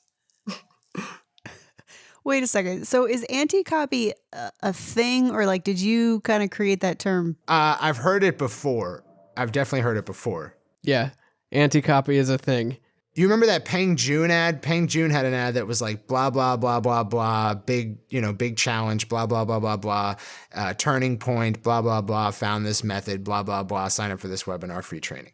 Wait a second. So is anti-copy a thing or like, did you kind of create that term? I've heard it before. I've definitely heard it before. Yeah. Anti-copy is a thing. You remember that Peng Joon ad? Peng Joon had an ad that was like, blah, blah, blah, blah, blah, big challenge, blah, blah, blah, blah, blah, turning point, blah, blah, blah, found this method, blah, blah, blah, sign up for this webinar, free training.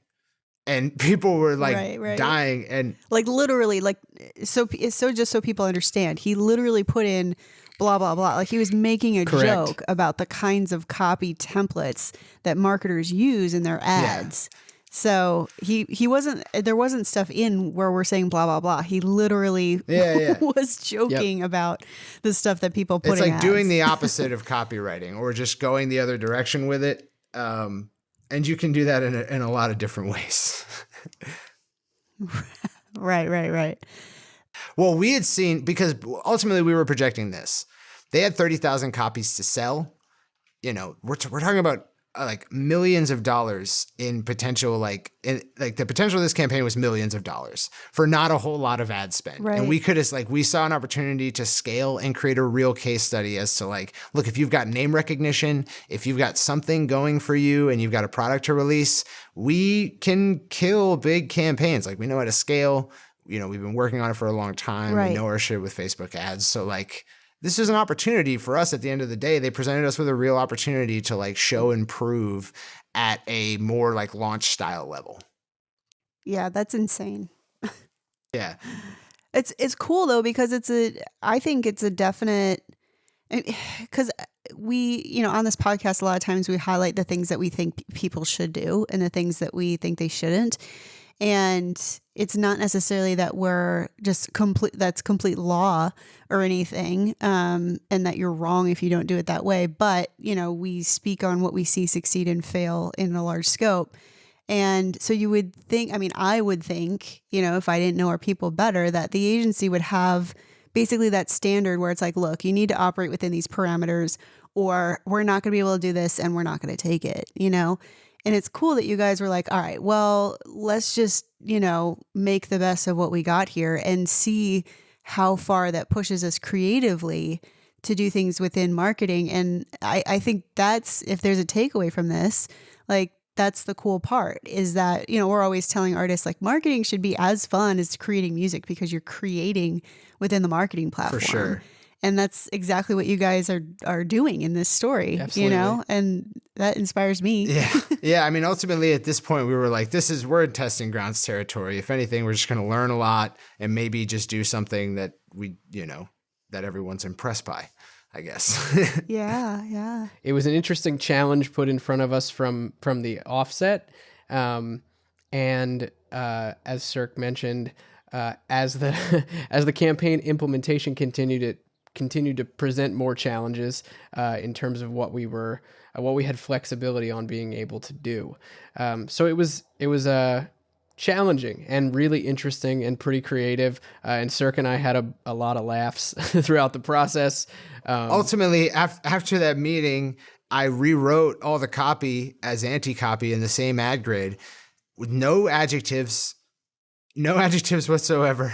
And people were like dying and like literally like, so just so people understand, he literally put in blah, blah, blah. Like he was making a joke about the kinds of copy templates that marketers use in their ads. Yeah. So there wasn't stuff in where we're saying blah, blah, blah. He literally was joking about the stuff that people put in ads. It's like doing the opposite of copywriting or just going the other direction with it. And you can do that in a lot of different ways. Right. Well, we had seen, because ultimately we were projecting this. They had 30,000 copies to sell. We're talking about like millions of dollars in potential, like the potential of this campaign was millions of dollars for not a whole lot of ad spend. Right. And we could have we saw an opportunity to scale and create a real case study as to like, look, if you've got name recognition, if you've got something going for you and you've got a product to release, we can kill big campaigns. Like we know how to scale, we've been working on it for a long time. Right. We know our shit with Facebook ads. So like, this is an opportunity for us at the end of the day. They presented us with a real opportunity to like show and prove at a more like launch style level. Yeah, that's insane. Yeah. It's cool though, because I think it's a definite, because we, on this podcast, a lot of times we highlight the things that we think people should do and the things that we think they shouldn't. And it's not necessarily that we're just that's complete law or anything, and that you're wrong if you don't do it that way. But, we speak on what we see succeed and fail in a large scope. And so you would think, I would think, if I didn't know our people better, that the agency would have basically that standard where it's like, look, you need to operate within these parameters or we're not going to be able to do this and we're not going to take it, And it's cool that you guys were like, all right, well, let's just, make the best of what we got here and see how far that pushes us creatively to do things within marketing. And I think that's, if there's a takeaway from this, like that's the cool part is that, we're always telling artists like marketing should be as fun as creating music because you're creating within the marketing platform. For sure. And that's exactly what you guys are doing in this story, Absolutely. you know, and that inspires me. Yeah. Yeah. I mean, ultimately at this point, we were like, we're in testing grounds territory. If anything, we're just going to learn a lot and maybe just do something that that everyone's impressed by, I guess. Yeah. Yeah. It was an interesting challenge put in front of us from the offset. And as Cirque mentioned, as the as the campaign implementation continued to present more challenges in terms of what we had flexibility on being able to do. So it was challenging and really interesting and pretty creative. And Cirque and I had a lot of laughs throughout the process. Ultimately, after that meeting, I rewrote all the copy as anti-copy in the same ad grid with no adjectives whatsoever.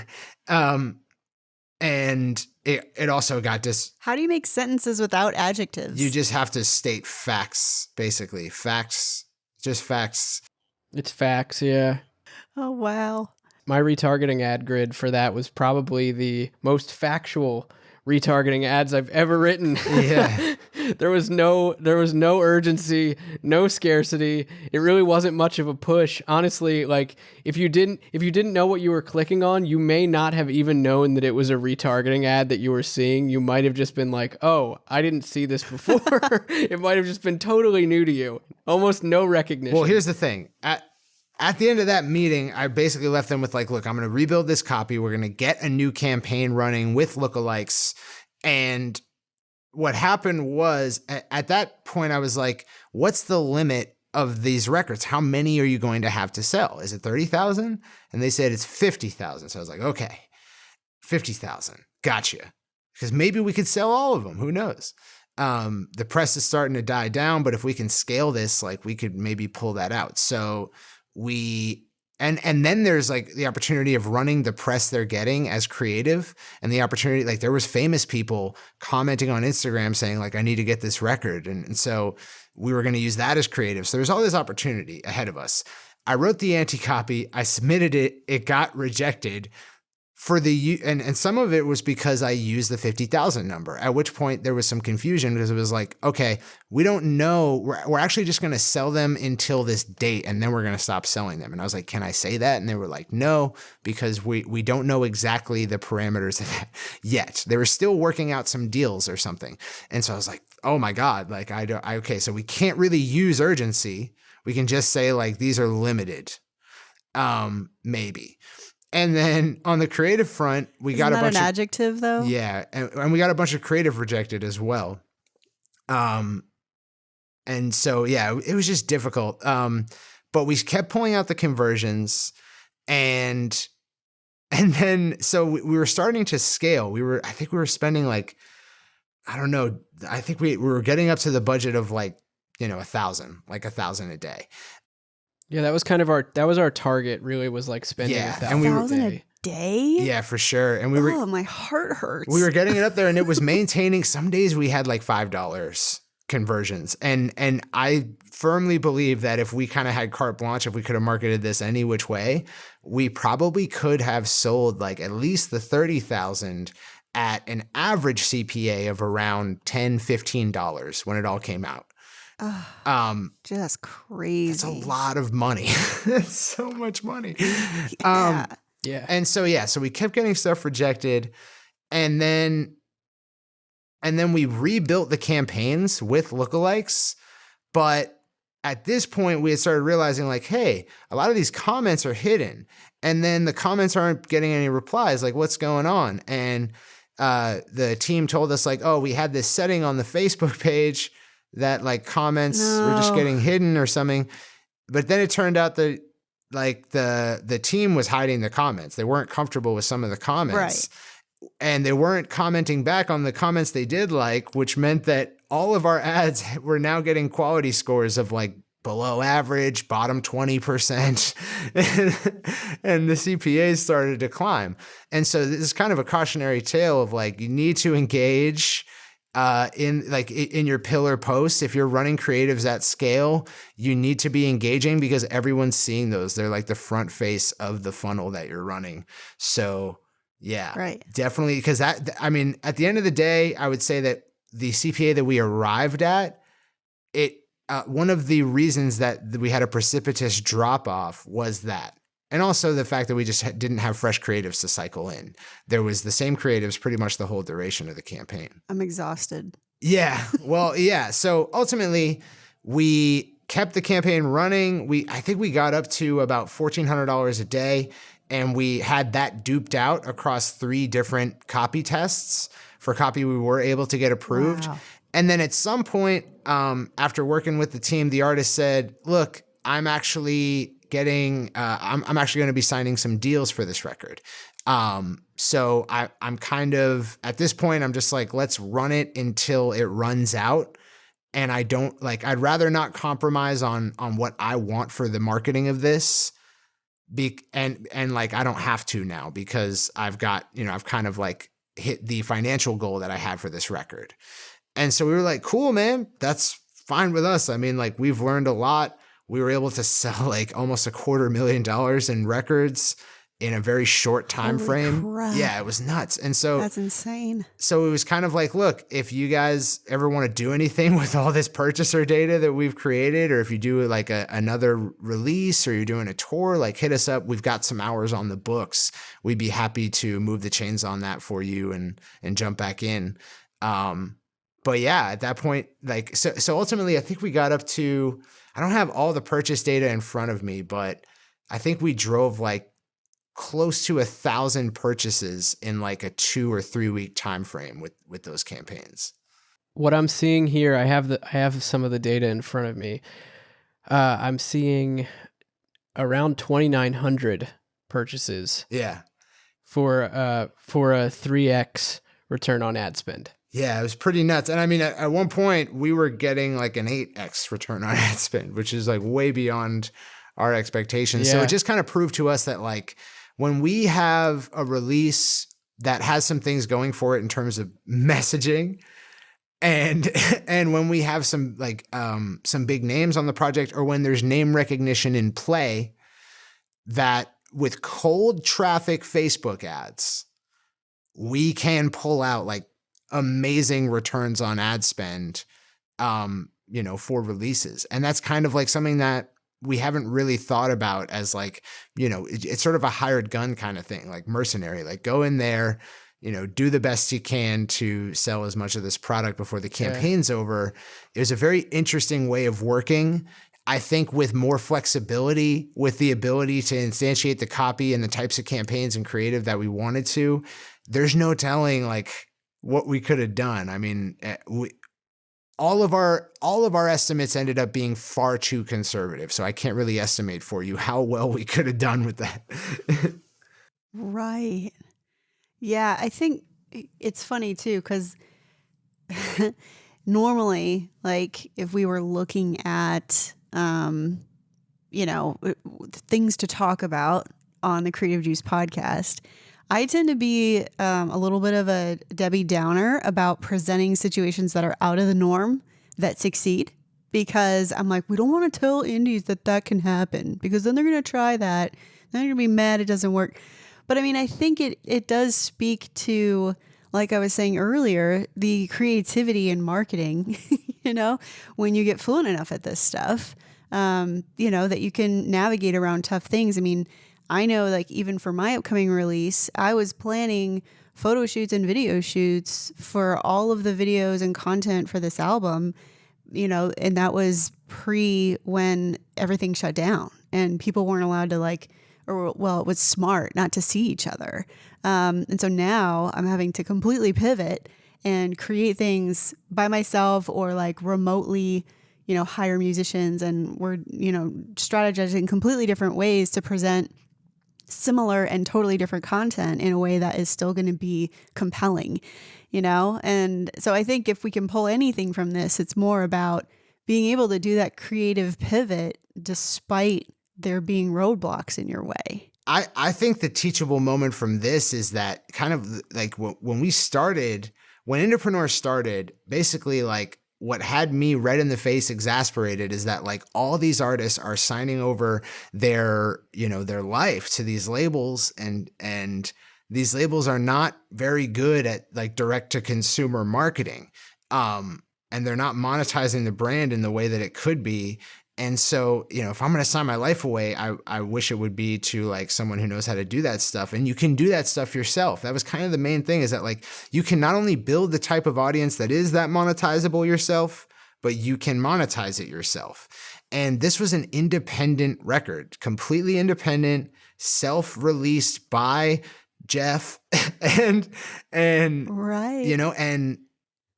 And it also got How do you make sentences without adjectives? you just have to state facts, basically. Just facts. It's facts, yeah. Oh, wow. My retargeting ad grid for that was probably the most factual retargeting ads I've ever written. Yeah. There was no urgency, no scarcity. It really wasn't much of a push. Honestly, like if you didn't know what you were clicking on, you may not have even known that it was a retargeting ad that you were seeing. You might have just been like, "Oh, I didn't see this before." It might have just been totally new to you. Almost no recognition. Well, here's the thing. At the end of that meeting, I basically left them with like, look, I'm going to rebuild this copy. We're going to get a new campaign running with lookalikes. And what happened was at that point, I was like, what's the limit of these records? How many are you going to have to sell? Is it 30,000? And they said it's 50,000. So I was like, okay, 50,000. Gotcha. Because maybe we could sell all of them. Who knows? The press is starting to die down, but if we can scale this, like we could maybe pull that out. So and then there's like the opportunity of running the press they're getting as creative, and the opportunity, like there was famous people commenting on Instagram saying like, I need to get this record. And so we were going to use that as creative. So there's all this opportunity ahead of us. I wrote the anti-copy, I submitted it, it got rejected and some of it was because I used the 50,000 number, at which point there was some confusion because it was like, okay, we don't know. We're actually just going to sell them until this date, and then we're going to stop selling them. And I was like, can I say that? And they were like, no, because we don't know exactly the parameters of that yet. They were still working out some deals or something. And so I was like, oh my God, like okay, so we can't really use urgency. We can just say like, these are limited, maybe. And then on the creative front, we got a bunch of adjective though. Yeah, and we got a bunch of creative rejected as well. And so yeah, it was just difficult. But we kept pulling out the conversions, and then so we were starting to scale. I think we were spending like, I don't know. I think we were getting up to the budget of like, 1,000 a day. Yeah, that was kind of our target. Really, was like spending $1,000 a day. Yeah, for sure. And my heart hurts. We were getting it up there, and it was maintaining. Some days we had like $5 conversions, and I firmly believe that if we kind of had carte blanche, if we could have marketed this any which way, we probably could have sold like at least the 30,000 at an average CPA of around $10, $15 when it all came out. Just crazy. It's a lot of money. It's so much money. Yeah. And so we kept getting stuff rejected, and then we rebuilt the campaigns with lookalikes. But at this point, we had started realizing like, hey, a lot of these comments are hidden, and then the comments aren't getting any replies. Like, what's going on? And the team told us like, oh, we had this setting on the Facebook page that like comments were just getting hidden or something. But then it turned out that like the team was hiding the comments. They weren't comfortable with some of the comments. Right. And they weren't commenting back on the comments they did like, which meant that all of our ads were now getting quality scores of like below average, bottom 20%. And the CPAs started to climb. And so this is kind of a cautionary tale of like, you need to engage in your pillar posts. If you're running creatives at scale, you need to be engaging because everyone's seeing those. They're like the front face of the funnel that you're running. So Yeah, Right. definitely. Because at the end of the day, I would say that the CPA that we arrived at, one of the reasons that we had a precipitous drop off was that. And also the fact that we just didn't have fresh creatives to cycle in. There was the same creatives pretty much the whole duration of the campaign. I'm exhausted. Yeah. Well, yeah. So ultimately, we kept the campaign running. I think we got up to about $1,400 a day, and we had that duped out across 3 different copy tests for copy we were able to get approved. Wow. And then at some point, after working with the team, the artist said, "Look, I'm actually getting, I'm actually going to be signing some deals for this record." So I'm kind of, at this point, I'm just like, let's run it until it runs out. And I'd rather not compromise on what I want for the marketing of this. And like, I don't have to now because I've got, I've kind of like hit the financial goal that I had for this record. And so we were like, cool, man, that's fine with us. I mean, like, we've learned a lot. We were able to sell like almost $250,000 in records in a very short time Holy frame. crap. Yeah, it was nuts. And so That's insane. So it was kind of like, look, if you guys ever want to do anything with all this purchaser data that we've created, or if you do like another release, or you're doing a tour, like, hit us up. We've got some hours on the books. We'd be happy to move the chains on that for you and jump back in. But yeah, at that point, like, so ultimately, I think we got up to, I don't have all the purchase data in front of me, but I think we drove like close to 1,000 purchases in like a 2 or 3 week time frame with those campaigns. What I'm seeing here, I have some of the data in front of me. I'm seeing around 2,900 purchases. Yeah. For a 3x return on ad spend. Yeah, it was pretty nuts. And I mean, at one point we were getting like an 8x return on ad spend, which is like way beyond our expectations. So it just kind of proved to us that, like, when we have a release that has some things going for it in terms of messaging, and when we have some like some big names on the project, or when there's name recognition in play, that with cold traffic Facebook ads, we can pull out like amazing returns on ad spend, for releases. And that's kind of like something that we haven't really thought about as like, it's sort of a hired gun kind of thing, like mercenary, like go in there, do the best you can to sell as much of this product before the campaign's over. It was a very interesting way of working. I think with more flexibility, with the ability to instantiate the copy and the types of campaigns and creative that we wanted to, there's no telling like what we could have done. I mean, all of our estimates ended up being far too conservative. So I can't really estimate for you how well we could have done with that. Right. Yeah, I think it's funny too, because normally, like, if we were looking at, things to talk about on the Creative Juice podcast, I tend to be a little bit of a Debbie Downer about presenting situations that are out of the norm that succeed, because I'm like, we don't want to tell indies that can happen, because then they're going to try that. Then they're going to be mad it doesn't work. But I mean, I think it does speak to, like I was saying earlier, the creativity in marketing, when you get fluent enough at this stuff, that you can navigate around tough things. I mean, I know, like, even for my upcoming release, I was planning photo shoots and video shoots for all of the videos and content for this album, and that was pre when everything shut down and people weren't allowed to it was smart not to see each other. And so now I'm having to completely pivot and create things by myself, or like remotely, hire musicians, and we're, strategizing completely different ways to present similar and totally different content in a way that is still going to be compelling, And so I think if we can pull anything from this, it's more about being able to do that creative pivot despite there being roadblocks in your way. I think the teachable moment from this is that kind of like when Indepreneur started, basically, like, what had me red in the face, exasperated, is that like all these artists are signing over their life to these labels, and these labels are not very good at like direct to consumer marketing. And they're not monetizing the brand in the way that it could be. And so, if I'm going to sign my life away, I wish it would be to like someone who knows how to do that stuff. And you can do that stuff yourself. That was kind of the main thing, is that like you can not only build the type of audience that is that monetizable yourself, but you can monetize it yourself. And this was an independent record, completely independent, self-released by Jeff and right.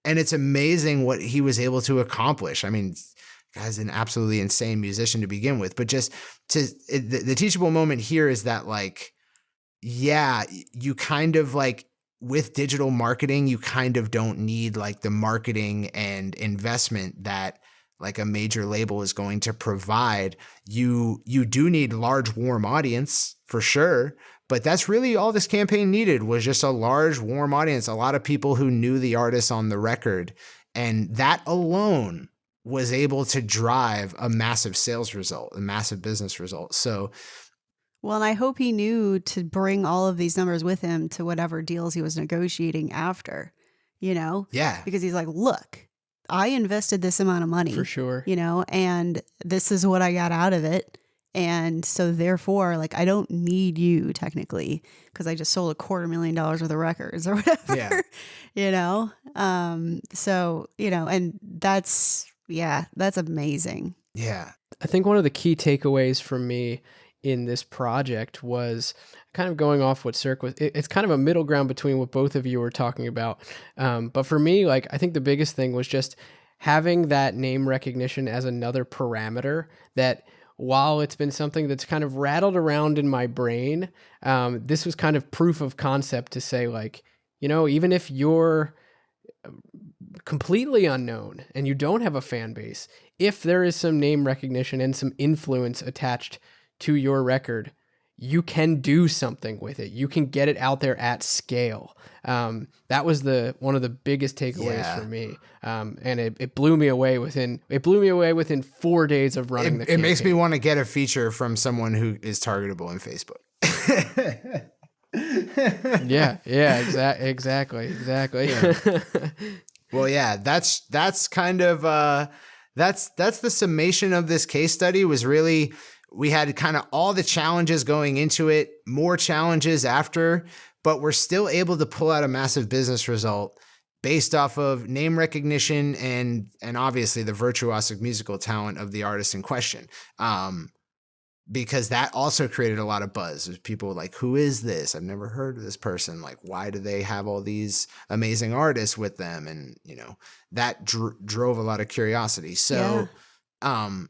And it's amazing what he was able to accomplish. I mean, guy's an absolutely insane musician to begin with, but just the teachable moment here is that like, yeah, you kind of like with digital marketing, you kind of don't need like the marketing and investment that like a major label is going to provide. You do need large, warm audience for sure. But that's really all this campaign needed, was just a large, warm audience, a lot of people who knew the artists on the record. And that alone was able to drive a massive sales result, a massive business result. So, well, and I hope he knew to bring all of these numbers with him to whatever deals he was negotiating after, Yeah. Because he's like, look, I invested this amount of money. For sure. And this is what I got out of it. And so therefore, like, I don't need you technically, because I just sold $250,000 worth of records or whatever, So, and that's amazing. Yeah. I think one of the key takeaways for me in this project was kind of going off what Circa was. It's kind of a middle ground between what both of you were talking about. But for me, like, I think the biggest thing was just having that name recognition as another parameter that, while it's been something that's kind of rattled around in my brain, this was kind of proof of concept to say, like, even if you're completely unknown and you don't have a fan base, if there is some name recognition and some influence attached to your record, you can do something with it. You can get it out there at scale. That was one of the biggest takeaways for me. And it blew me away within 4 days of running the campaign. It makes me want to get a feature from someone who is targetable in Facebook. yeah, exactly. Yeah. Well, yeah, that's kind of that's the summation of this case study. Was really, we had kind of all the challenges going into it, more challenges after, but we're still able to pull out a massive business result based off of name recognition and obviously the virtuosic musical talent of the artist in question. Because that also created a lot of buzz. There's people like, who is this? I've never heard of this person. Like, why do they have all these amazing artists with them? And, that drove a lot of curiosity. So, I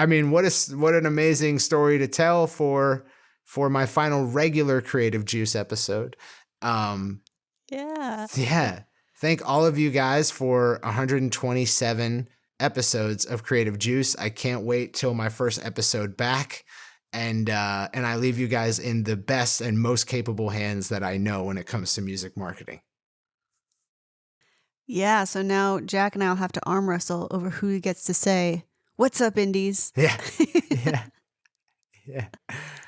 mean, what an amazing story to tell for my final regular Creative Juice episode. Yeah. Thank all of you guys for 127 episodes of Creative Juice. I can't wait till my first episode back. And I leave you guys in the best and most capable hands that I know when it comes to music marketing. Yeah. So now Jack and I'll have to arm wrestle over who gets to say, "What's up, indies?" Yeah.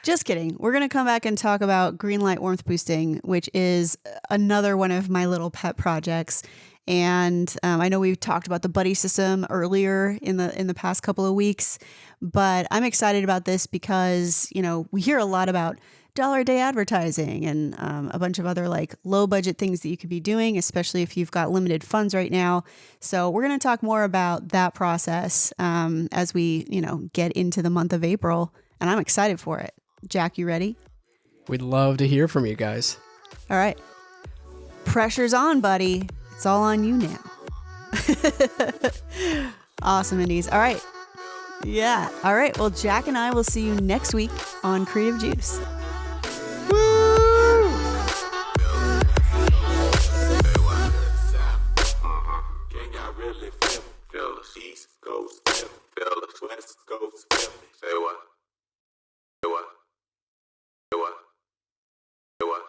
Just kidding. We're going to come back and talk about Greenlight Warmth Boosting, which is another one of my little pet projects. And I know we've talked about the buddy system earlier in the past couple of weeks, but I'm excited about this because, we hear a lot about $1-a-day advertising and a bunch of other like low budget things that you could be doing, especially if you've got limited funds right now. So we're going to talk more about that process as we, get into the month of April, and I'm excited for it. Jack, you ready? We'd love to hear from you guys. All right. Pressure's on, buddy. It's all on you now. Awesome, indies. All right. Yeah. All right. Well, Jack and I will see you next week on Creative Juice.